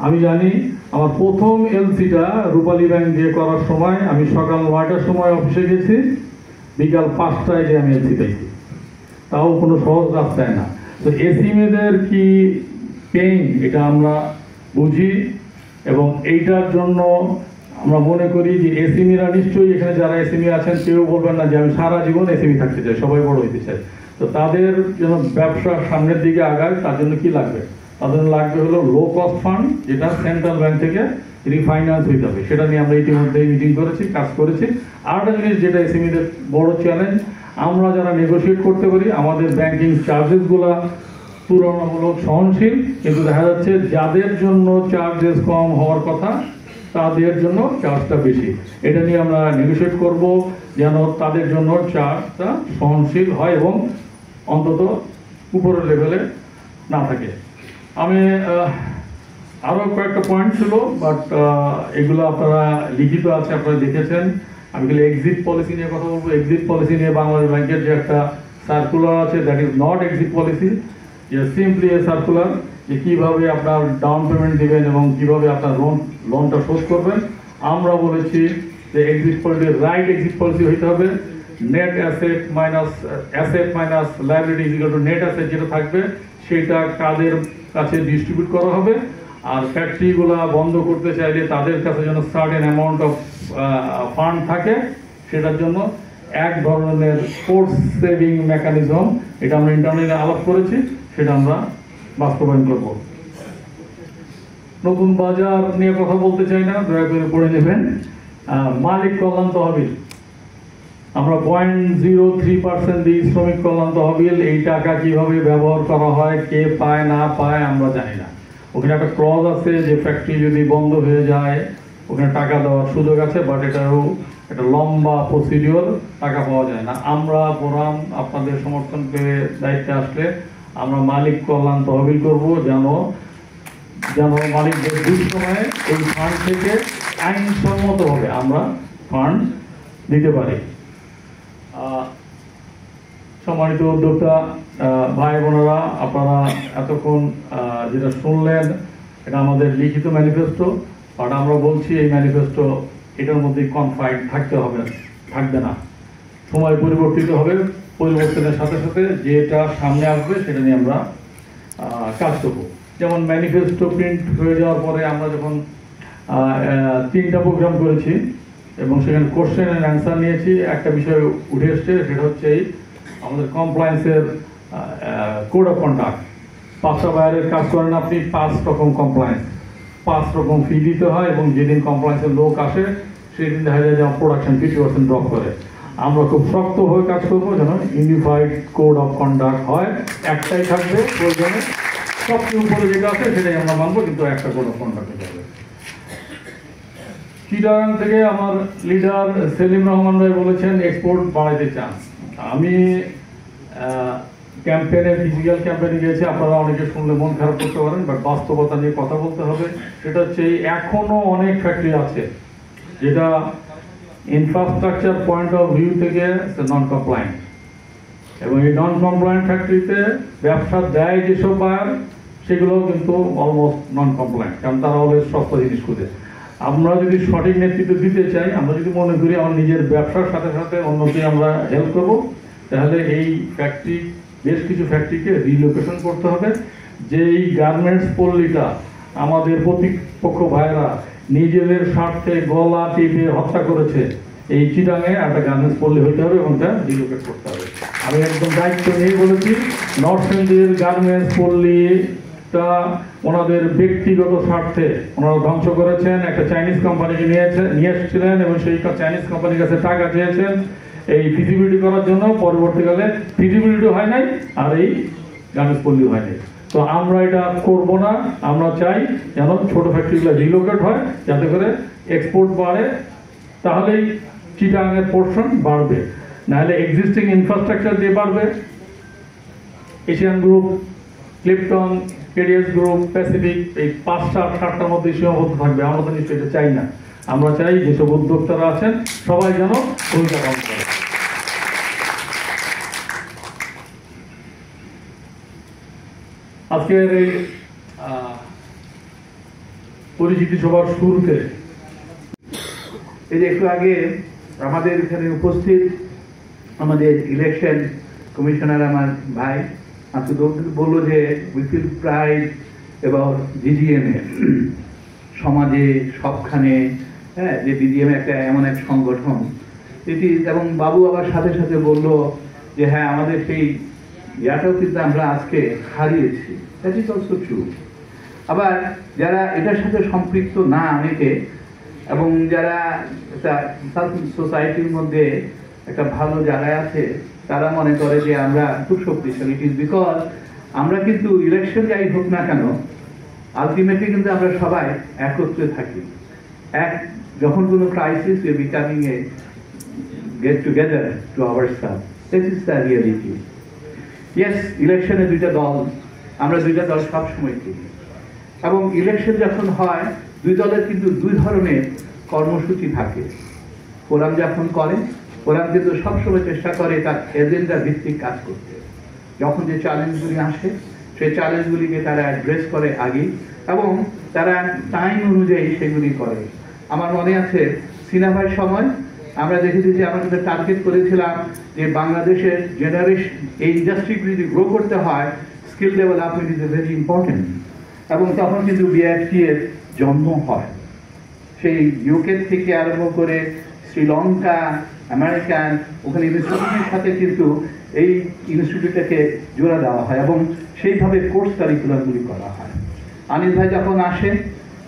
আমি জানি। আমার প্রথম এলসিটা রূপালী ব্যাংক দিয়ে করার সময় আমি সকাল 9টার সময় অফিসে গেছি, বিকাল 5টায় যে আমি এলসি পেয়েছি, তাও কোনো সহজ রাস্তায় না। তো এসিমেদের কি পেইন এটা আমরা বুঝি, এবং এইটার জন্য আমরা মনে করি যে এসিমিরা নিশ্চয়ই, এখানে যারা এসিমি আছেন কেউ বলবেন না যে আমি সারা জীবন এসিমি থাকতে চাই, সবাই বড় হইতে চাই। তো তাদের যেন ব্যবসা সামনের দিকে আগায় তার জন্য কি লাগবে? তাদের লাগবে হলো লো কস্ট ফান্ড, যেটা সেন্ট্রাল ব্যাংক থেকে রিফাইন্যান্স হইতে হবে। সেটা নিয়ে আমরা ইতিমধ্যে মিটিং করেছি, কাজ করেছি। আর একটা জিনিস যেটা এসিমিদের বড় চ্যালেঞ্জ, আমরা যারা নেগোশিয়েট করতে পারি আমাদের ব্যাংকিং চার্জেসগুলো তুলনামূলক সহনশীল, কিন্তু দেখা যাচ্ছে যাদের জন্য চার্জেস কম হওয়ার কথা তাদের জন্য চার্জটা বেশি। এটা নিয়ে আমরা নেগোশিয়েট করব যেন তাদের জন্য চার্জটা সহনশীল হয় এবং অন্তত উপরের লেভেলে না থাকে। আমি আরও কয়েকটা পয়েন্ট ছিল, বাট এগুলো আপনারা লিখিত আছে, আপনারা দেখেছেন। আমি খালি এক্সিট পলিসি নিয়ে কথা বলবো। এক্সিট পলিসি নিয়ে বাংলাদেশ ব্যাংকের যে একটা সার্কুলার আছে, that is not exit policy, simply A circular, যে কীভাবে আপনার ডাউন পেমেন্ট দেবেন এবং কীভাবে আপনার লোনটা শোধ করবেন। আমরা বলেছি যে exit policy, right exit policy হইতে হবে net asset minus liability equal to net asset যেটা থাকবে সেটা কাদের কাছে ডিস্ট্রিবিউট করা হবে। আর ফ্যাক্টরিগুলা বন্ধ করতে চাইলে তাদের কাছে যেন সার্টেন অ্যামাউন্ট অফ ফান্ড থাকে, সেটার জন্য এক ধরনের ফোর্স সেভিং মেকানিজম, এটা আমরা ইন্টারনালি আলাপ করেছি, সেটা আমরা বাস্তবায়ন করব। নতুন বাজার নিয়ে কথা বলতে চাই না, দয়া করে পড়ে নেবেন। মালিক কল্যাণ তহবিল আমরা 0.03% দিই শ্রমিক কল্যাণ তহবিল। এই টাকা কিভাবে ব্যবহার করা হয়, কে পায় না পায় আমরা জানি না। ওখানে একটা ক্লজ আছে যে ফ্যাক্টরি যদি বন্ধ হয়ে যায় ওখানে টাকা দেওয়ার সুযোগ আছে, বাট এটারও একটা লম্বা প্রসিডিওর, টাকা পাওয়া যায় না। আমরা বরাম আপনাদের সমর্থন পেয়ে দায়িত্বে আসলে আমরা মালিক কল্যাণ তহবিল করব, যেন মালিকদের দুঃসময়ে এই ফান্ড থেকে আইনসম্মতভাবে আমরা ফান্ড দিতে পারি। সম্মানিত উদ্যোক্তা ভাই বোনেরা, আপনারা এতক্ষণ যেটা শুনলেন এটা আমাদের লিখিত ম্যানিফেস্টো, বাট আমরা বলছি এই ম্যানিফেস্টো এটার মধ্যে কনফাইন্ড থাকবে না। সময় পরিবর্তিত হবে, পরিবর্তনের সাথে সাথে যেটা সামনে আসবে সেটা নিয়ে আমরা কাজ করব। যেমন ম্যানিফেস্টো প্রিন্ট হয়ে যাওয়ার পরে আমরা যখন 3টা প্রোগ্রাম করেছি এবং সেখানে কোশ্চেন অ্যান্ড অ্যান্সার নিয়েছি, একটা বিষয় উঠে এসছে, সেটা হচ্ছে আমাদের কমপ্লায়েন্সের কোড অফ কন্ডাক্ট। 5টা বাইরের কাজ করেন আপনি, 5 রকম কমপ্লায়েন্স, 5 রকম ফি দিতে হয়, এবং যেদিন কমপ্লায়েন্সের লোক আসে সেদিন দেখা যায় যে প্রোডাকশন 50% ড্রপ করে। আমরা খুব শক্তভাবে কাজ করবো যেন ইউনিফাইড কোড অফ কন্ডাক্ট হয়, একটাই থাকবে, প্রয়োজনে সবচেয়ে উপরে যেটা আছে সেটাই আমরা মানবো, কিন্তু একটা কোড অফ কন্ডাক্ট হবে। চিটাগাং থেকে আমার লিডার সেলিম রহমান ভাই বলেছেন এক্সপোর্ট বাড়াইতে চান। আমি ক্যাম্পেইনে, ফিজিক্যাল ক্যাম্পেইনে গিয়েছি, আপনারা অনেকে শুনলে মন খারাপ করতে পারেন, বাট বাস্তবতা নিয়ে কথা বলতে হবে। সেটা হচ্ছে এখনো অনেক ফ্যাক্টরি আছে যেটা ইনফ্রাস্ট্রাকচার পয়েন্ট অফ ভিউ থেকে নন কমপ্লায়েন্ট, এবং এই নন কমপ্লায়েন্ট ফ্যাক্টরিতে ব্যবসা দেয় যেসব বায়ার সেগুলোও কিন্তু অলমোস্ট নন কমপ্লায়েন্ট, কারণ তারা অলওয়েজ সস্তা জিনিস খুঁজে। আমরা যদি সঠিক নেতৃত্ব দিতে চাই, আমরা যদি মনে করি আমার নিজের ব্যবসার সাথে সাথে অন্যকে আমরা হেল্প করব, তাহলে এই ফ্যাক্টরি, বেশ কিছু ফ্যাক্টরিকে রিলোকেশন করতে হবে। যেই গার্মেন্টস পল্লীটা আমাদের প্রতিপক্ষ ভাইয়েরা নিজেদের স্বার্থে গলা টিপে হত্যা করেছে, এই চিটাঙে একটা গার্মেন্টস পল্লী হইতে হবে এবং এটা রিলোকেট করতে হবে। আমি একদম দায়িত্ব নিয়ে বলেছি, নর্থ সেন্টের গার্মেন্টস পল্লীটা ওনাদের ব্যক্তিগত স্বার্থে ওনারা ধ্বংস করেছেন। একটা চাইনিজ কোম্পানিকে নিয়ে এসেছিলেন এবং সেই চাইনিজ কোম্পানির কাছে টাকা চেয়েছেন এই ফিজিবিলিটি করার জন্য, পরবর্তীকালে ফিজিবিলিটি হয় নাই, আর এই গার্মেন্টস পল্লী হয়নি। তো আমরা এটা করব না, আমরা চাই যেন ছোট ফ্যাক্টরিগুলো রিলোকেট হয়, যাতে করে এক্সপোর্ট বাড়ে, তাহলেই চিটাগাংয়ের পোর্শন বাড়বে, নাহলে এক্সিস্টিং ইনফ্রাস্ট্রাকচার দিয়ে বাড়বে। Asian group, Clifton, KDS group, Pacific, এই 5-7টার মধ্যে সীমাবদ্ধ থাকবে। আমরা তো নিশ্চয়ই এটা চাই না। আমরা চাই যেসব উদ্যোক্তারা আছেন সবাই যেন ভূমিকা পালন করে। আজকের এই পরিচিতি সভার শুরুতে এই যে একটু আগে আমাদের এখানে উপস্থিত আমাদের ইলেকশন কমিশনার আমার ভাই বললো যে উই ফিল প্রাইড অ্যাবাউট ডিজিএমএ, সমাজে সবখানে, হ্যাঁ, যে ডিজিএমএ একটা এমন এক সংগঠন এটি, এবং বাবু আবার সাথে সাথে বলল যে হ্যাঁ আমাদের সেই ইয়াটাও কিন্তু আমরা আজকে হারিয়েছি। That is also true. আবার যারা এটার সাথে সম্পৃক্ত না অনেকে, এবং যারা একটা সোসাইটির মধ্যে একটা ভালো জায়গায় আছে, তারা মনে করে যে আমরা খুব শক্তিশালী। ইট ইজ বিকজ আমরা কিন্তু ইলেকশন যাই হোক না কেন, আলটিমেটলি কিন্তু আমরা সবাই একত্রে থাকি। যখন কোনো crisis we are becoming A get together two ourself. This is the reality. Yes, ইলেকশনে দুইটা দল, আমরা দুইটা দল সবসময় করি, এবং ইলেকশন যখন হয় দুই দলের কিন্তু দুই ধরনের কর্মসূচি থাকে। ফোরাম যখন করে, ফোরাম কিন্তু সবসময় চেষ্টা করে তার এজেন্ডা ভিত্তিক কাজ করতে। যখন যে চ্যালেঞ্জগুলি আসে সেই চ্যালেঞ্জগুলিকে তারা অ্যাড্রেস করে আগেই, এবং তারা টাইম অনুযায়ী সেগুলি করে। আমার মনে আছে সিনেমার সময় আমরা দেখেছি যে আমরা কিন্তু টার্গেট করেছিলাম যে বাংলাদেশের জেনারেশন এই ইন্ডাস্ট্রিগুলি যদি গ্রো করতে হয়, skill development is a very important. এবং তখন কিন্তু বিআইএফটি এর জন্ম হয়। সেই ইউকে থেকে আরম্ভ করে শ্রীলঙ্কা, আমেরিকান, ওখানে ইনস্টিটিউটের সাথে কিন্তু এই ইনস্টিটিউটটাকে জোড়া দেওয়া হয়, এবং সেইভাবে কোর্স কারিকুলামগুলি করা হয়। আনিস ভাই যখন আসে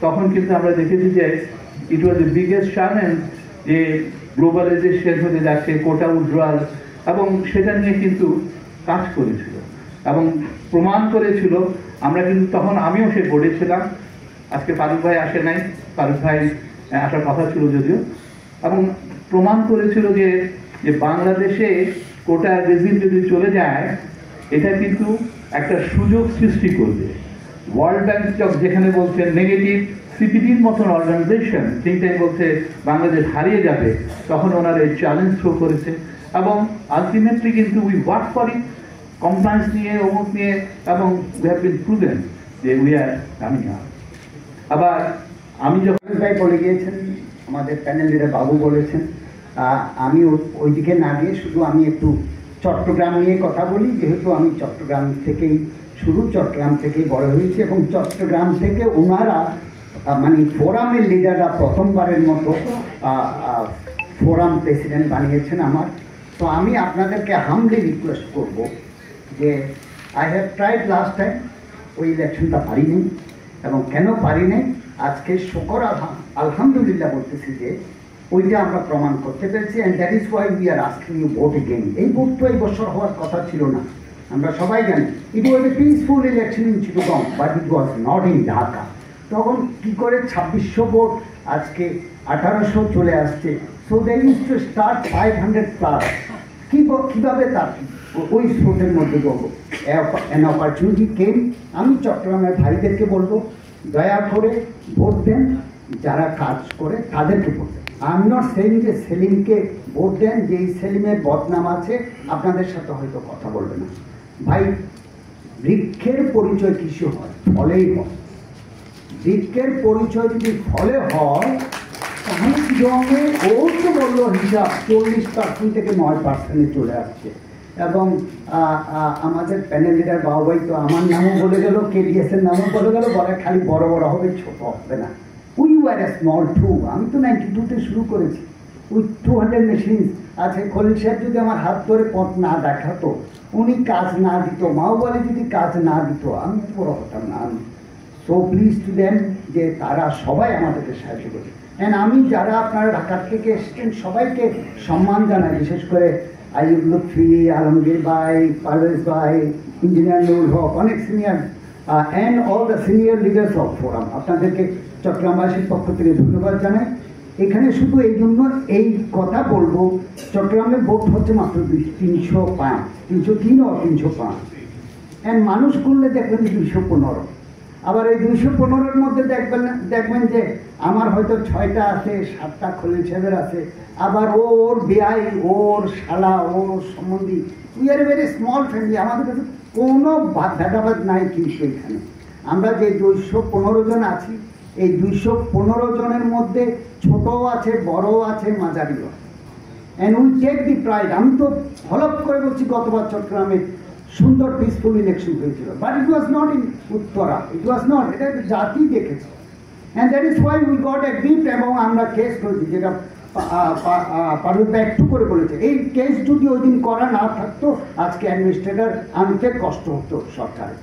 তখন কিন্তু আমরা দেখেছি যে ইট ওয়াজ দ্য বিগেস্ট চ্যালেঞ্জ, যে গ্লোবালাইজেশন হতে যাচ্ছে, কোটা উইথড্রয়াল, এবং সেটা নিয়ে কিন্তু কাজ করেছিল এবং প্রমাণ করেছিল। আমরা কিন্তু তখন, আমিও সে ছিলাম, আজকে ফারুক ভাই আসে নাই, ফারুক ভাই আসার কথা ছিল যদিও, এবং প্রমাণ করেছিল যে বাংলাদেশে কোটা রেজিম যদি চলে যায় এটা কিন্তু একটা সুযোগ সৃষ্টি করবে। ওয়ার্ল্ড ব্যাংক যেখানে বলছে নেগেটিভ সিপিডির মতন অর্গানাইজেশন থিঙ্ক ট্যাঙ্ক বলছে বাংলাদেশ হারিয়ে যাবে, তখন ওনারা এই চ্যালেঞ্জ থ্রো করেছে, এবং আলটিমেটলি কিন্তু we work for it, compliance নিয়ে, অমুক নিয়ে, এবং উই হ্যাভ বিন প্রুভেন যে উই আর কামিং আপ। আবার আমি যখন ভাই বলে গিয়েছেন, আমাদের প্যানেল লিডার বাবু বলেছেন, আমি ওইদিকে না গিয়ে শুধু আমি একটু চট্টগ্রাম নিয়ে কথা বলি, যেহেতু আমি চট্টগ্রাম থেকেই চট্টগ্রাম থেকেই বড় হয়েছি, এবং চট্টগ্রাম থেকে ওনারা মানে ফোরামের লিডাররা প্রথমবারের মতো ফোরাম প্রেসিডেন্ট বানিয়েছেন আমার। তো আমি আপনাদেরকে হামলি রিকোয়েস্ট করব যে I have tried last time, ওই ইলেকশনটা পারিনি, এবং কেন পারিনি আজকে শুকর আলহামদুলিল্লাহ বলতেছি যে ওইটা আমরা প্রমাণ করতে পেরেছি, and that is why we are asking you vote again. এই ভোট তো এই বছর হওয়ার কথা ছিল না, আমরা সবাই জানি। It was a peaceful election in Chittagong, but it was not in Dhaka. তখন কী করে 2600 ভোট আজকে 1800 চলে আসছে। So they use to start 500+। কীভাবে তার ওই স্রোতের মধ্যে যাবো? An opportunity came. আমি চট্টগ্রামের ভাইদেরকে বলবো, দয়া করে ভোট দেন, যারা কাজ করে তাদেরকে ভোট দেন। আই এম নট সেইং যে সেলিমকে ভোট দেন, যে এই সেলিমের বদনাম আছে, আপনাদের সাথে হয়তো কথা বলবে না। ভাই, বৃক্ষের পরিচয় কিছু হয়, ফলেই হয়। বৃক্ষের পরিচয় যদি ফলে হয়, তাহলে জমে ও তো বললো হিসাব 40% থেকে 9% চলে আসছে। এবং আমাদের প্যানেল লিডার বাবুভাই তো আমার নামও বলে গেল, কেডিএস এর নামও বলে গেল, বলে খালি বড় বড় হবে, ছোট হবে না। We were a small to. আমি তো 92-তে শুরু করেছি উইথ 200 মেশিনস আছে। খলিল সাহেব যদি আমার হাত ধরে পথ না দেখাতো, উনি কাজ না দিত, মাওবালি যদি কাজ না দিত, আমি বড় হতাম না। আমি সো প্লিজ টু দেম যে তারা সবাই আমাদেরকে সাহায্য করে। অ্যান্ড আমি যারা আপনারা ঢাকা থেকে এসেছেন সবাইকে সম্মান জানাই, বিশেষ করে আইয়ুব লুৎফি, আলমগীর ভাই, পারভেজ ভাই, ইঞ্জিনিয়ার নুরুল হক, অনেক senior and all the senior leaders of forum, আপনাদেরকে চট্টগ্রামবাসীর পক্ষ থেকে ধন্যবাদ জানাই। এখানে শুধু এই জন্য এই কথা বলবো, চট্টগ্রামের ভোট হচ্ছে মাত্র 305, 303 ও 305, অ্যান্ড মানুষ করলে দেখবেন 215। আবার এই 215-এর মধ্যে দেখবেন যে আমার হয়তো 6টা আছে, 7টা খলিল সাহেবের আছে, আবার ওর বেআই, ওর শালা, ওর সম্বন্ধী। We are very small family, আমাদের কাছে কোনো ভেদাভেদ নাই। কিন্তু এখানে আমরা যে 215 জন আছি, এই 215 জনের মধ্যে ছোটও আছে, বড়ও আছে, মাঝারিও আছে। And we take the pride. আমি তো হলপ করে বলছি, গতবার চট্টগ্রামে সুন্দর পিসফুল ইলেকশন হয়েছিল, but it was not in Uttara, it was not, এটা জাতি দেখেছে। And that is why we got a gift, এবং আমরা কেস করেছি, যেটা পারুলদা একটু করে বলেছে। এই কেস যদি ওই দিন করা না থাকতো, আজকে অ্যাডমিনিস্ট্রেটর আনতে কষ্ট হতো সরকারের।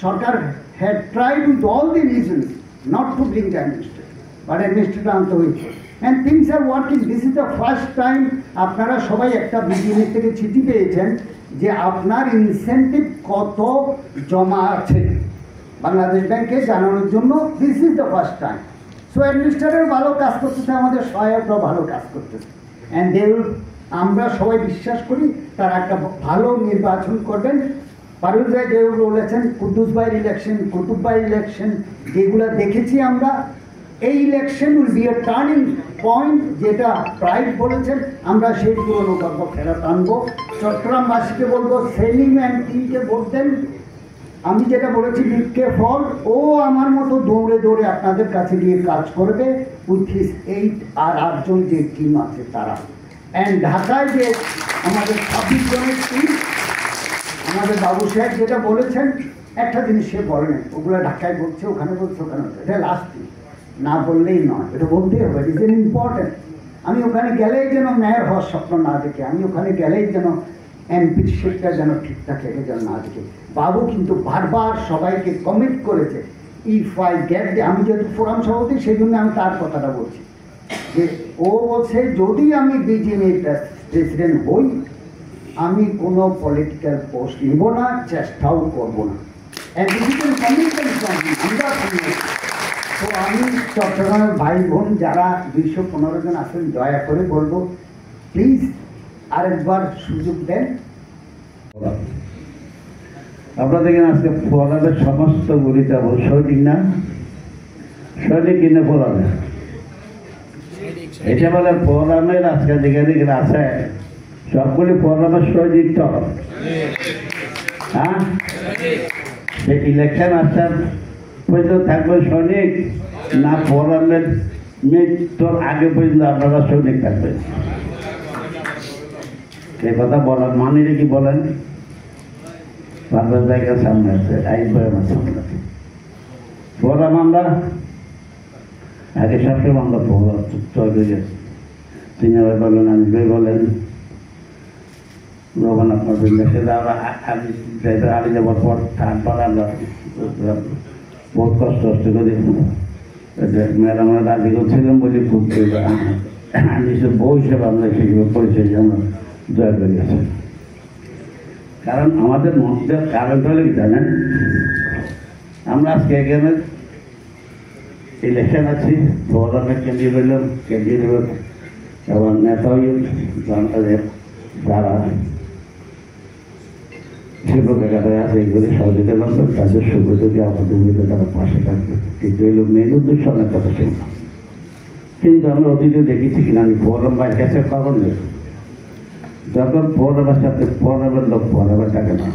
সরকার had tried with all the reasons not to bring the administrator, but administrator আনতে হয়েছে। And things are working. This is the first time আপনারা সবাই একটা বিজিএম থেকে চিঠি পেয়েছেন যে আপনার ইনসেন্টিভ কত জমা আছে বাংলাদেশ ব্যাংকে জানানোর জন্য। This is the first time. So administrator ভালো কাজ করতেছে, আমাদের সহায়করাও ভালো কাজ করতেছে, অ্যান্ড দে উইল, আমরা সবাই বিশ্বাস করি তারা একটা ভালো নির্বাচন করবেন। পারুল ভাই যেগুলো বলেছেন, কুদ্দুস ভাইয়ের ইলেকশন, কুতুব ভাইয়ের ইলেকশন, যেগুলো দেখেছি আমরা, এই election will B A turning point, যেটা প্রাইড বলেছেন, আমরা সেই পুরনো গল্প ফেরত আনবো। চট্টগ্রামবাসীকে বলবো, সেলিম অ্যান্ড টিমকে ভোট দেন। আমি যেটা বলেছি, লিখকে ফল, ও আমার মতো দৌড়ে দৌড়ে আপনাদের কাছে গিয়ে কাজ করবে উইথ হিস 8 আর 8 জন যে টিম আছে তারা। অ্যান্ড ঢাকায় যে আমাদের 26 জনের টিম, আমাদের বাবু সাহেব যেটা বলেছেন, একটা জিনিস সে বলেন, ওগুলো ঢাকায় বলছে, ওখানে বলছে, ওখানে বলছে, এটা লাস্ট টিম, না বললেই নয়, এটা বলতেই হবে, ইট ইজ ইম্পর্টেন্ট। আমি ওখানে গেলেই যেন মেয়র হওয়ার স্বপ্ন না দেখে, আমি ওখানে গেলেই যেন এমপির সিটটা যেন ঠিকঠাক এটা যেন না দেখে। বাবু কিন্তু বারবার সবাইকে কমিট করেছে, ইফ আই গেট, আমি যেহেতু ফোরাম সভাপতি সেই জন্য আমি তার কথাটা বলছি, যে ও বলছে যদি আমি বিজেপি প্রেসিডেন্ট হই, আমি কোনো পলিটিক্যাল পোস্ট নিব না, চেষ্টাও করবো না। তো আমি চট্টগ্রামের ভাই বোন যারা 215 জন আছেন, দয়া করে বলবো, প্লিজ আরেকবার সুযোগ দেন। আপনারা দেখেন আজকে ফোরামের সমস্ত গুলি যাব সৈনিক না, সৈনিক কিনে ফোরামে, এটা বলে ফোরামের আজকে যেখানে আছে সবগুলি ফোরামের সৈনিক। তো হ্যাঁ, সে ইলেকশন আসার পর্যন্ত থাকবে সৈনিক, না ফোরামের মৃত্যুর আগে পর্যন্ত আপনারা সৈনিক থাকবেন? এই কথা বলার মানে কি বলেন? জায়গার সামনে আছে, আমার সামনে আছে ফোরাম। আমরা আগে সবসময় আমরা ফোরাম চৌধুরী, সিনিয়র ভাই বলেন, আনিস ভাই বলেন, রঘুনাথ আগে যাবার পর তারপর আমরা বহুত কষ্ট করি। ম্যাডামের রাজি করছিলাম বলে খুব আমি বউ হিসেবে আমরা সেগুলো পরিচয় আমরা জয় করিয়াছি। কারণ আমাদের মধ্যে কারণ হলে কি জানেন, আমরা আজকে এখানে ইলেকশন আছি, ফোরামের কেন্দ্রীয় হইলাম, কেন্দ্রীয় হইল এবং নেতা হইল, যারা শিল্পকারে আছে এইগুলি সহযোগিতা করবেন, তাদের সুযোগ যদি আমাদের মিলে তারা পাশে থাকবে, কিন্তু হইল মেন উদ্দেশ্য অনেক কথা ছিল না। কিন্তু আমরা অতীতে দেখেছি কিনা, আমি ফোরাম বাইর কাছে খবর নেই, যখন ফোরামের সাথে ফোরামের লোক ফোরামের থাকে না,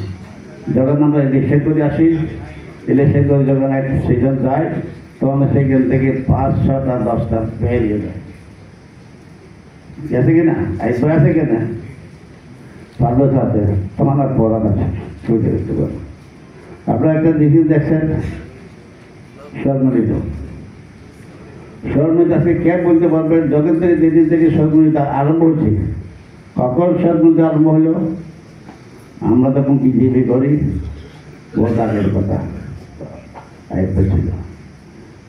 যখন আমরা ইলেকশন করে আসি, ইলেকশন করে যখন এক সিজন যায়, তখন সেখান থেকে 5, 6টা 10টা বেরিয়ে যায়, গেছে কিনা, আইসো আছে কিনা, ভালো আছে, তোমার আর ফোরাম আছে, ছুটে দেখতে পারো। আপনারা একটা জিনিস দেখছেন, স্বর্ণরিত আজকে কে বলতে পারবেন যখন থেকে যেদিন থেকে স্বর্ণরিতা আরম্ভ হচ্ছে, কখন স্বর্ণরিতা আরম্ভ হলো? আমরা তখন বিজেপি করি, বহুত আগের কথা, আইপি ছিল,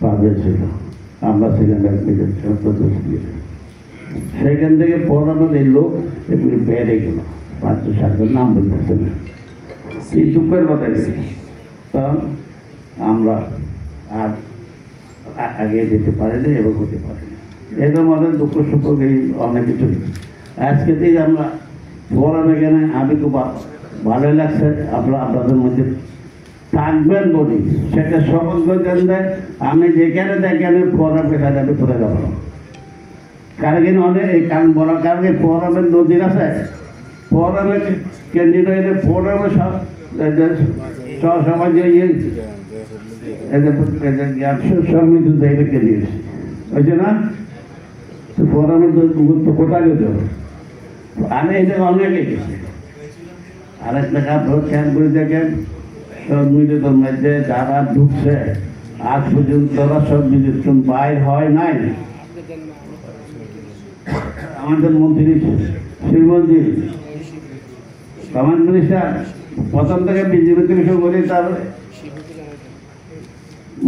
পারভেজ ছিল, আমরা ছিলাম সেখান থেকে ফোরামের এই লোক এগুলি বেড়ে গেল, 5-7 নাম বলতেছে না। এই দুঃখের কথা গেছে, কারণ আমরা আর আগে যেতে পারিনি এবং হতে পারিনি। এদের মধ্যে দুঃখ সুখ এই অনেক কিছু। আজকে থেকে আমরা ফোরাম এখানে আমি খুব ভালোই লাগছে, আপনাদের মধ্যে থাকবেন বলি সেটা সকল করে দেয়। আমি যেখানে দেখেন ফোরাম পেশাতে আমি কোথায় যাবো, কারণ অনেক এই কারণ বলার কারণে ফোরামের নদীর আছে, ফোরামের ক্যান্ডিডেট ফোরামের সমাজ সমিতি ক্যান্ডিডেট হয়েছে না, ফোরামের গুরুত্ব কোথায় যেতে হবে। আমি এটা অনেকে গেছি। আরেকটা আপনারা খেয়াল করে দেখেন, সম্মিলিতর মধ্যে যারা ঢুকছে আজ পর্যন্ত তারা সম্মিলিত বাইর হয় নাই। আমাদের মন্ত্রী শ্রীমন্ত্রী কমান্ড মিনিস্টার প্রথম থেকে বিজেপি থেকে শুরু করে তার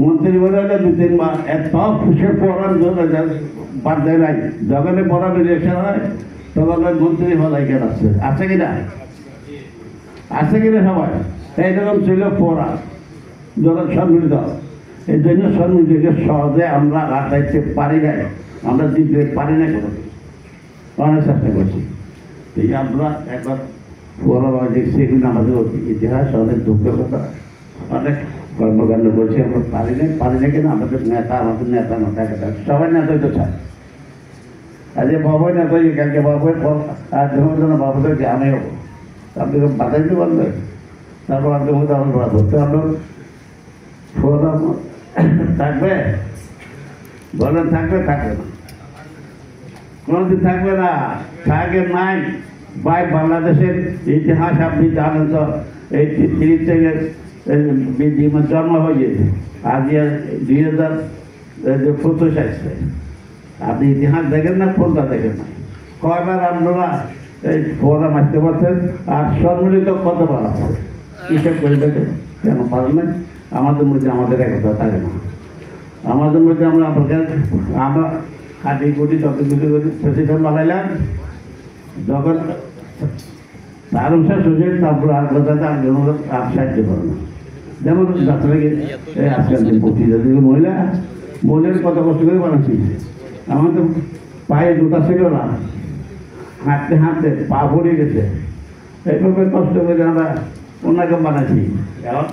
মন্ত্রী বলে 2-3 বার এত খুশি পড়ার জন্য বাদ দেয় নাই। যখন পড়ার ইলেকশন হয় তখন মন্ত্রী হলাই কেন আছে কিনা, আছে কিনা সবাই এইরকম ছিল পড়া যারা সম্মিলিত। এই জন্য সম্মিলিতকে সহজে আমরা আটাইতে পারি নাই, আমরা দিতে পারি না, কোনো অনেক চেষ্টা করছি। এই আমরা একবার পড়া দেখছি, এগুলো আমাদের ইতিহাস অনেক দুঃখের কথা, অনেক কর্মকাণ্ড করছি, আমরা পারি না কেন আমাদের নেতা নেতা সবাই নেতা হইতে চায়। আজকে বাবুই নেতা হই, কালকে বাবুয়ের পর আর যখন বাবুদেরকে আমি হবো, আপনি বাধা দিতে পারবেন। তারপর আপনি ধরতে আমরা ফোরাম থাকবে, বলেন থাকবে না, কোনোদিন থাকবে না, থাকে নাই। ভাই বাংলাদেশের ইতিহাস আপনি জানেন তো, এই 30 থেকে জন্ম হয়ে আজ 2025 আসছে। আপনি ইতিহাস দেখেন না, কোনটা দেখেন না, কয়বার আপনারা এই ফোরাম আসতে পারছেন, আর সম্মিলিত কতবার আছে হিসেব করে দেখেন, কেন পারেন না? আমাদের মধ্যে আমাদের একতা থাকে না, আমাদের মধ্যে আমরা কাটি কুটি যতগুলি করি প্রেসিডেন্ট বানাইলাম, যখন তার অনুসার সোজে তারপর আর কথাতে আর সাহায্য করে না। যেমন যাত্রাকে আজকাল মহিলার কত কষ্ট করে বানাচ্ছি, আমার তো পায়ে জুতা ছিল না, হাঁটতে হাঁটতে পা ভরে গেছে, এইভাবে কষ্ট করে আমরা ওনাকে বানাচ্ছি। এখন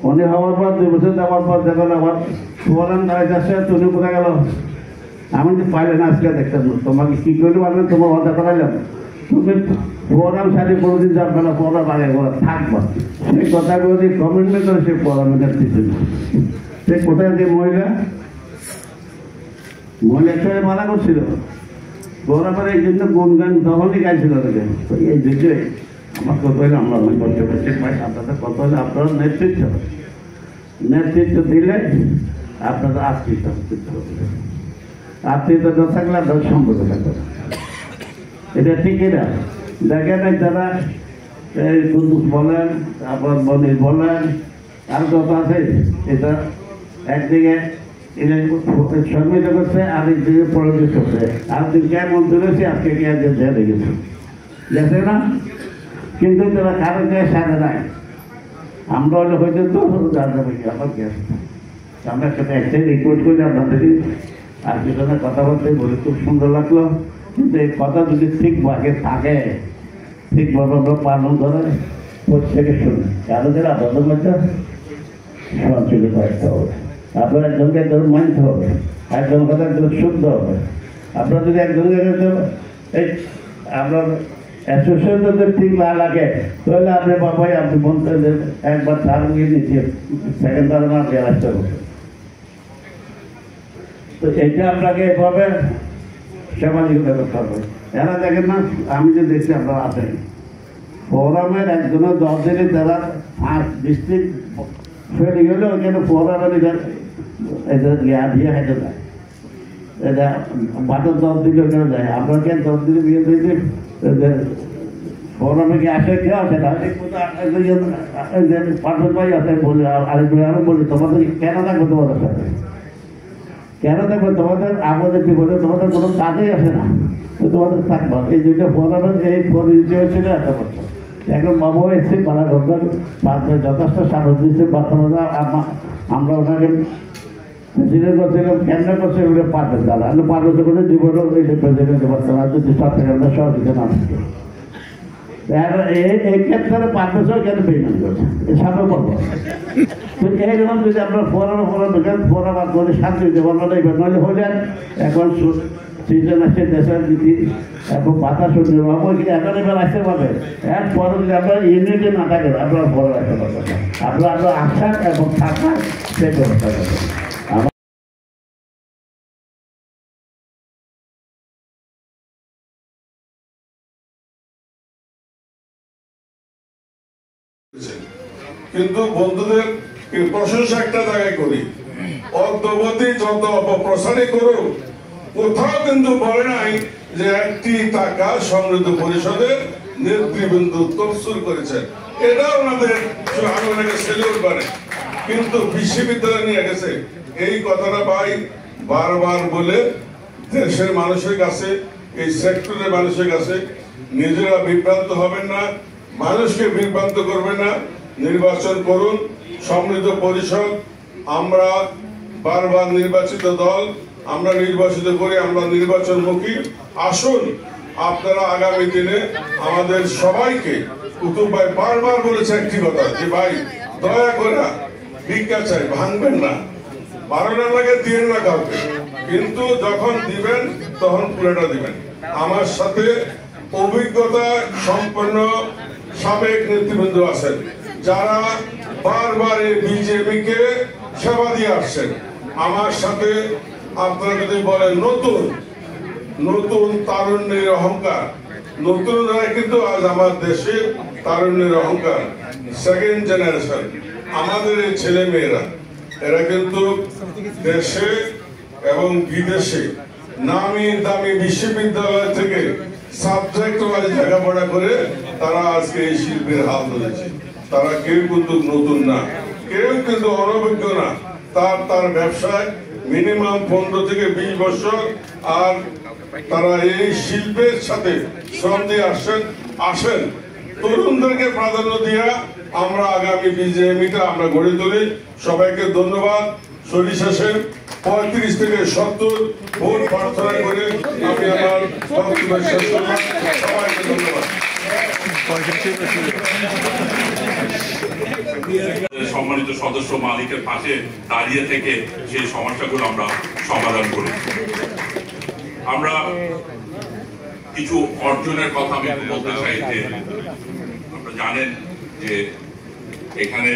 উনি হওয়ার পর 2 বছর যাওয়ার পর দেখুন আবার ফোরাম দাঁড়িয়ে যাচ্ছে, তুমি কোথায় গেল? আমি তো পাইলে না আজকে দেখতাম, তোমাকে কী করে পারবেন, তোমার কথা করাইলাম, তুমি ফোরাম সাথে কোনোদিন যাবে না, ফোরাম আগে থাকবা। সেই কথাগুলো যে কমিটমেন্ট করে সে ফোরামের দিচ্ছে, সে কোথায় যে মহিলা একসাথে মানা করছিল ফোরামের, এই জন্য গুনগান তখনই গাইছিল তাকে। এই জন্যই আমার কত হলে আমরা করতে পারছি, আপনাদের কত হলে আপনারা নেতৃত্ব দিলে আপনাদের আত্মীয়তা থাকলে আপনার সম্পর্ক থাকবে। এটা ঠিকই না, দেখেন যারা এই কুন্দুস বলেন, তারপর বনির বলেন, আর কত আছে, এটা একদিকে সম্মিলিত করছে, আরেকদিকে পরিবেশ করছে, আরেকদিকে মন্ত্রী হয়েছে, আজকে জেলে গেছে, গেছে না? কিন্তু তারা কারো গায়ে সারে নাই। আমরা হলে হয়তো তো আমার গ্যাস আমরা একটাই রিকোয়েস্ট করি আপনাদেরকে, আর পিছনে কথা বলতে বলে খুব সুন্দর লাগলো। কিন্তু এই কথা যদি ঠিক ভাগে থাকে, ঠিকভাবে আমরা পালন করে প্রত্যেকে শুনে, কারো যারা আপনাদের মধ্যে সঞ্চালিত রাখতে হবে। আপনার একজনকে একজন মানতে হবে, একজন কথা একজন শুদ্ধ হবে। আপনার যদি একজনকে এই আপনার অ্যাসোসিয়েশন যদি ঠিক না লাগে, তাহলে আপনি বাবাই আপনি বলতে একবার তার নিয়ে নিচ্ছে, সেকেন্ড টার্ম আপনি আসতে হবে। তো এইটা আপনাকে এভাবে সামাজিকতা করতে হবে। এরা দেখেন না, আমি যে দেখছি আপনারা আছেন ফোরামের একজনের 10 দিনে তারা 5 ডিস্ট্রিক্ট ফেলে গেলে ওইখানে ফোরামের বিয়ে খাইতে যায়, এটা বাটার 10 দিলে ওখানে যায়। আপনার কেন 10 দিনে বিয়ে দিয়েছে ফোরামে কি আসে কেউ আছে না, পাঠক ভাই আছে বলে আরেকজন আরো বলি তোমাদের কেন থাকবে তোমাদের সাথে, কেন দেখো তোমাদের আমাদের বিপদে তোমাদের কোনো কাজেই আসে না, তো তোমাদের থাকবো এই দুইটা ফোরানো এই পরিচিত হয়েছিল এত বছর। এখন বাবু এসে পাড়া ঘর যথেষ্ট সাহস দিচ্ছে বর্তমানে আমরা ওনাকে প্রেসিডেন্ট করছিলাম, কেন্দ্র করছে এগুলো পারবেন তারা, আমি পারবো করে জীবনও এই যে প্রেসিডেন্ট বর্তমানে যদি সরকারের আমরা সহযোগিতা না থাকে এই ক্ষেত্রে 5 বছর কেন বেইমান করছে সামনে করবো। তো এইরকম যদি আমরা ফোরাবার করে শান্তি দিতে পারবো না, এবার নইলে হলেন এখন সিজন আসছে দেশের নীতি এবং বাতাস এখন এবার আসতে পারবে এরপরে যদি আমরা ইউনিটি না থাকে আমরা বড় রাখতে পারবো না, আমরা আসার এবং থাকার সেই ব্যবস্থা করবো। কিন্তু বন্ধুদের প্রশংসা একটা জায়গায় করি, অদ্যবধি যত অপপ্রচারই করুক কোথাও কিন্তু বলে নাই যে 1টি টাকা সমৃদ্ধ পরিষদের নেতৃবৃন্দ তফসিল করেছেন। এটা ওনাদের সেলুট করে, কিন্তু বিশ্ববিদ্যালয় নিয়ে গেছে এই কথাটা ভাই বারবার বলে দেশের মানুষের কাছে, এই সেক্টরের মানুষের কাছে নিজেরা বিভ্রান্ত হবেন না, মানুষকে বিভ্রান্ত করবেন না, নির্বাচন করুন সমৃদ্ধ পরিষদ। আমরা বারবার নির্বাচিত দল, আমরা নির্বাচিত করি, আমরা নির্বাচনমুখী। আসুন আপনারা আগামী দিনে আমাদের সবাইকে, কুতুব ভাই বারবার বলেছে একটি কথা যে ভাই দয়া করে ভিক্ষা চাই, ভাঙবেন না, 12 লাগে দিন না কাউকে, কিন্তু যখন দিবেন তখন পুরোটা দিবেন। আমার সাথে অভিজ্ঞতা সম্পন্ন সাবেক নেতৃবৃন্দ আছেন যারা বারবার এই বিজেপিকে সেবা দিয়ে আসছেন। আমার সাথে আপনারা যদি বলেন নতুন নতুন তারুণ্যের অহংকার, নতুনরা কিন্তু আজ আমার দেশের তারুণ্যের অহংকার, সেকেন্ড জেনারেশন আমাদের এই ছেলে মেয়েরা, এরা কিন্তু দেশে এবং বিদেশে নামি দামি বিশ্ববিদ্যালয় থেকে সাবজেক্ট ওয়াইজ লেখাপড়া করে তারা আজকে এই শিল্পের হাল ধরেছে। তারা কেউ কিন্তু নতুন না, কেউ কিন্তু অনভিজ্ঞ না, তার ব্যবসায় মিনিমাম 15 থেকে 20 বছর, আর তারা এই শিল্পের সাথে শ্রম দিয়ে আসেন। তরুণদেরকে প্রাধান্য দিয়া আমরা আগামী বিজেপিটা আমরা গড়ে তুলি। সবাইকে ধন্যবাদ। সরিষাসের 35 থেকে 70 ভোট প্রার্থনা করে আমি আমার বক্তব্য শেষ করলাম। সবাইকে ধন্যবাদ। সম্মানিত সদস্য মালিকের পাশে দাঁড়িয়ে থেকে সেই সমস্যাগুলো আমরা সমাধান করি। আমরা কিছু অর্জনের কথা আমি বলতে চাই যে আপনারা জানেন যে এখানে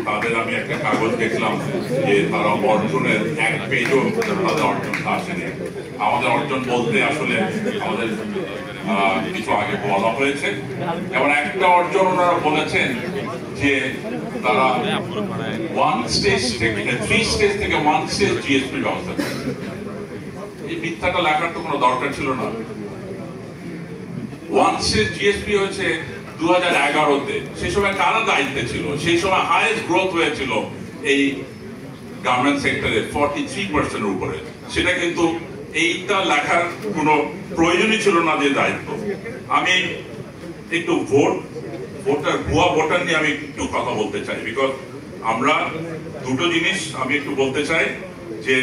তাদের আমি একটা কাগজ দেখলাম যে তারা অর্জনের 1 পেজও তাদের অর্জনটা আসেনি। আমাদের অর্জন বলতে আসলে আমাদের কিছু আগে বলা হয়েছে, এবং একটা অর্জন ওনারা বলেছেন যে তারা 1 স্টেজ থেকে 3 স্টেজ থেকে 1 স্টেজ জিএসপি ব্যবস্থা করে। এই মিথ্যাটা লেখার তো কোনো দরকার ছিল না। 1 স্টেজ জিএসপি হয়েছে 2011-তে। সেই সময় কারা দায়িত্বে ছিল? সেই সময় হাইয়েস্ট গ্রোথ হয়েছিল এই গার্মেন্ট সেক্টরে 43% উপরে। সেটা কিন্তু এইটা লেখার কোনো প্রয়োজনই ছিল না যে দায়িত্ব। আমি একটু ভুয়া ভোটার নিয়ে আমি একটু কথা বলতে চাই, বিকজ আমরা দুটো জিনিস আমি একটু বলতে চাই যে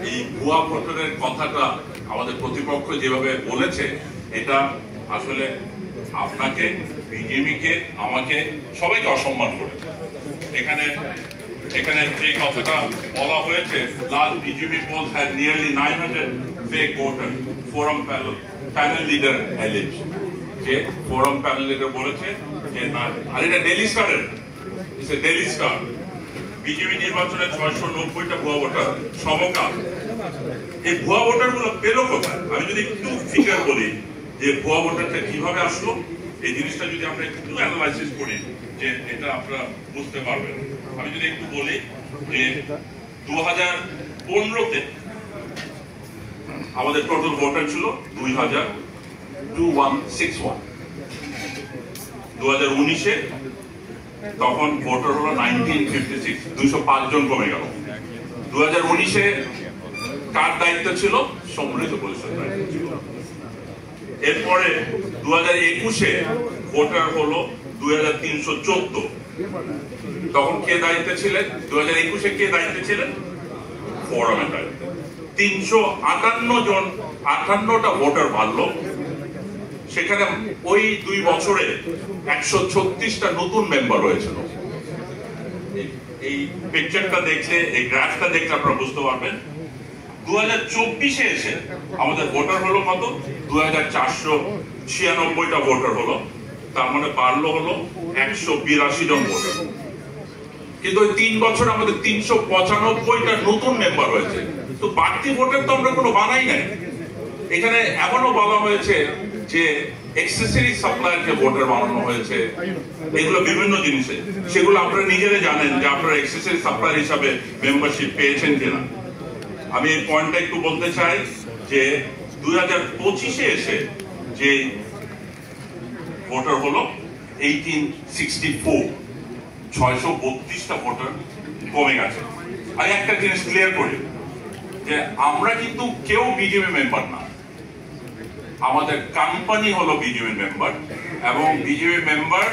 এই ভুয়া ভোটারের কথাটা আমাদের প্রতিপক্ষ যেভাবে বলেছে, এটা আসলে আপনাকে, বিজেপিকে, আমাকে, সবাইকে অসম্মান করেছে। এখানে যে কথাটা বলা হয়েছে, last BJP poll had nearly 900 fake voter, forum panel leader allege, যে ফোরাম প্যানেল লিডার বলেছে যে না, আর এটা ডেইলি স্টারের, ডেইলি স্টার, বিজেপি নির্বাচনে 690টা ভুয়া ভোটার সমকাল। এই ভুয়া ভোটার গুলো পেল কোথায়? আমি যদি একটু ফিগার বলি যে ভুয়া ভোটারটা কিভাবে আসলো, এই জিনিসটা যদি আমরা একটু অ্যানালাইসিস করি যে এটা আপনারা বুঝতে পারবেন। আমি যদি একটু বলি যে 2015-তে আমাদের টোটাল ভোটার ছিল 2161। 2019-এ তখন ভোটার হলো 1956, 205 জন কমে গেল। 2019-এ কার দায়িত্ব ছিল? সম্মিলিত পরিষদ দায়িত্ব ছিল। এরপরে 2021-এ ভোটার হলো 2314। তখন কে দায়িত্বে ছিলেন? 2021-এ কে দায়িত্বে ছিলেন? ফোরামের দায়িত্বে। 358টা ভোটার বাড়লো। সেখানে ওই 2 বছরে 136টা নতুন মেম্বার হয়েছিল। এই পিকচারটা দেখলে, এই গ্রাফটা দেখলে আপনারা বুঝতে পারবেন। 2024-এ এসে আমাদের ভোটার হলো কত? 2496টা ভোটার হলো। তার মানে বাড়লো হলো 182 জন ভোটার। কিন্তু ওই 3 বছর আমাদের 395টা নতুন মেম্বার হয়েছে। তো বাড়তি ভোটার তো আমরা কোনো বানাই নাই। এখানে এমনও বলা হয়েছে যে এক্সেসরি সাপ্লায়ারকে ভোটার বানানো হয়েছে। এগুলো বিভিন্ন জিনিসে, সেগুলো আপনারা নিজেরা জানেন যে আপনারা এক্সেসরি সাপ্লায়ার হিসাবে মেম্বারশিপ পেয়েছেন কিনা। আমি এই পয়েন্টটা একটু বলতে চাই যে 2025-এ এসে যে ভোটার হলো 1864, 632টা ভোটার কমে গেছে। আমি একটা জিনিস ক্লিয়ার করি যে আমরা কিন্তু কেউ বিজেপি মেম্বার না, আমাদের কোম্পানি হলো বিজেপি মেম্বার। এবং বিজেপি মেম্বার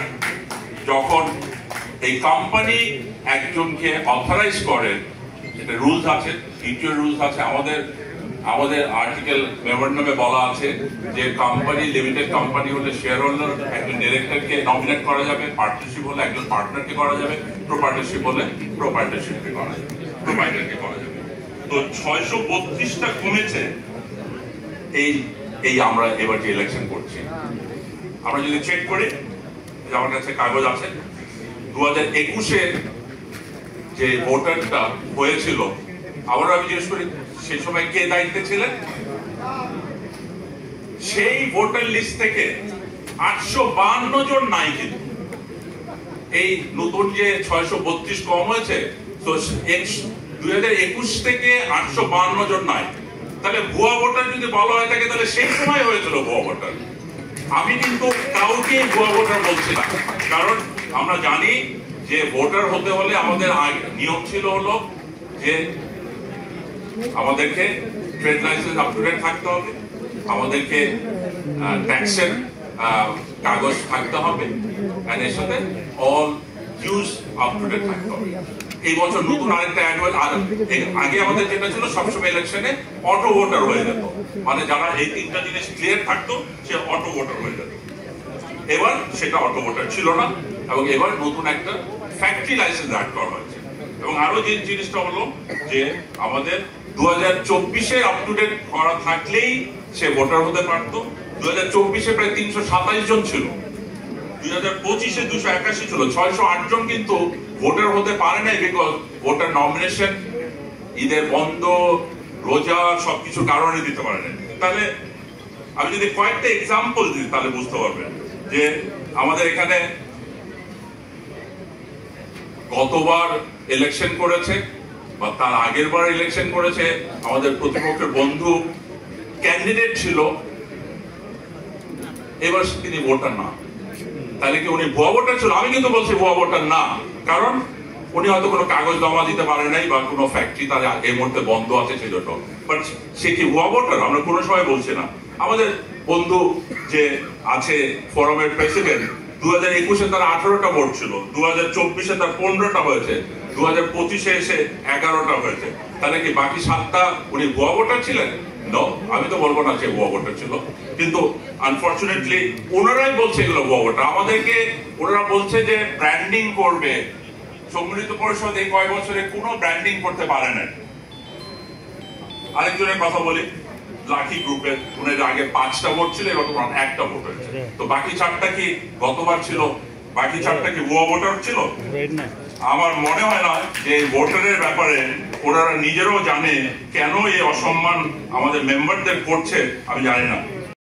যখন এই কোম্পানি একজনকে অথরাইজ করে, এটা রুলস আছে, ইউটিউব রুলস আছে। আমাদের আর্টিকেল মেমোরেন্ডামে বলা আছে যে কোম্পানি, লিমিটেড কোম্পানি হলে শেয়ার হোল্ডার একজন ডিরেক্টরকে নমিনেট করা যাবে, পার্টনারশিপ হলে একজন পার্টনারকে করা যাবে, প্রোপার্টারশিপ হলে প্রোপার্টারশিপকে করা যাবে, প্রোপাইটারকে করা যাবে। তো 632টা কমেছে। এই আমরা এবার যে ইলেকশন করছি, আমরা যদি চেক করি, আমার কাছে কাগজ আছে, 2021-এ যে ভোটারটা হয়েছিল, আবার আমি জিজ্ঞেস করি সেই সময় কে দায়িত্বে ছিলেন? সেই ভোটার লিস্ট থেকে 852 জন নাই। কিন্তু এই নতুন যে 632 কম হয়েছে, তো 2021 থেকে 852 জন নাই। তাহলে ভুয়া ভোটার যদি বলা হয় থাকে, তাহলে সেই সময় হয়েছিল ভুয়া ভোটার। আমি কিন্তু কাউকে ভুয়া ভোটার বলছি না, কারণ আমরা জানি যে ভোটার হতে হলে আমাদের নিয়ম ছিল হলো যে আমাদেরকে trade licence up to date থাকতে হবে, আমাদেরকে ট্যাক্সের কাগজ থাকতে হবে, আর এর সাথে always up to date থাকতে হবে। এই বছর নতুন আরেকটা অ্যানুয়াল, আগে আমাদের যেটা ছিল সবসময় ইলেকশনে অটো ভোটার হয়ে যেত, মানে যারা এই 3টা জিনিস ক্লিয়ার থাকতো সে অটো ভোটার হয়ে যেত। এবার সেটা অটো ভোটার ছিল না, এবং এবার নতুন একটা ফ্যাক্টরি লাইসেন্স অ্যাড করা হয়েছে। এবং আরো যে জিনিসটা হলো যে আমাদের 2024-এ আপ টু ডেট করা থাকলেই সে ভোটার হতে পারতো। 2024-এ প্রায় 327 জন ছিল, 2025-এ 281 ছিল, 608 জন কিন্তু ভোটার হতে পারে নাই, বিকজ ভোটার নমিনেশন ঈদের বন্ধ, রোজা, সবকিছু কারণে দিতে পারে নাই। তাহলে আমি যদি কয়েকটা এক্সাম্পল দিই তাহলে বুঝতে পারবেন যে আমাদের এখানে গতবার ইলেকশন করেছে বা তার আগের বার ইলেকশন করেছে আমাদের প্রতিপক্ষের বন্ধু ক্যান্ডিডেট ছিল, এবার তিনি ভোটার না। তাহলে কি উনি ভুয়া ভোটার ছিল? আমি কিন্তু বলছি ভুয়া ভোটার না, কারণ উনি হয়তো কোনো কাগজ জমা দিতে পারে নাই বা কোনো ফ্যাক্টরি তার এই মুহূর্তে বন্ধ আছে সেজন্য। বাট সে কি ভুয়া ভোটার? আমরা কোনো সময় বলছি না। আমাদের বন্ধু যে আছে ফোরামের প্রেসিডেন্ট, 2021-এ তার 18টা ভোট ছিল, 2024-এ তার 15টা হয়েছে, 2025-এ এসে 11টা হয়েছে। তাহলে কি বাকি 7টা উনি ভুয়া ভোটার ছিলেন? নো, আমি তো বলবো না যে ভুয়া ভোটার ছিল, কিন্তু আনফরচুনেটলি ওনারাই বলছে এগুলো ভুয়া ভোটার। আমাদেরকে ওনারা বলছে যে ব্র্যান্ডিং করবে। সম্মিলিত পরিষদ এই কয়েক বছরে কোনো ব্র্যান্ডিং করতে পারে না। আরেকজনের কথা বলি, লাকি গ্রুপের উনার আগে 5টা ভোট ছিল, এবার তোমার 1টা ভোট হয়েছে। তো বাকি 4টা কি গতবার ছিল? বাকি 4টা কি ভুয়া ভোটার ছিল? আমার মনে হয় না যে ভোটারের ব্যাপারে ওনারা নিজেরাও জানে কেন এই অসম্মান আমাদের মেম্বারদের করছে, আমি জানি না।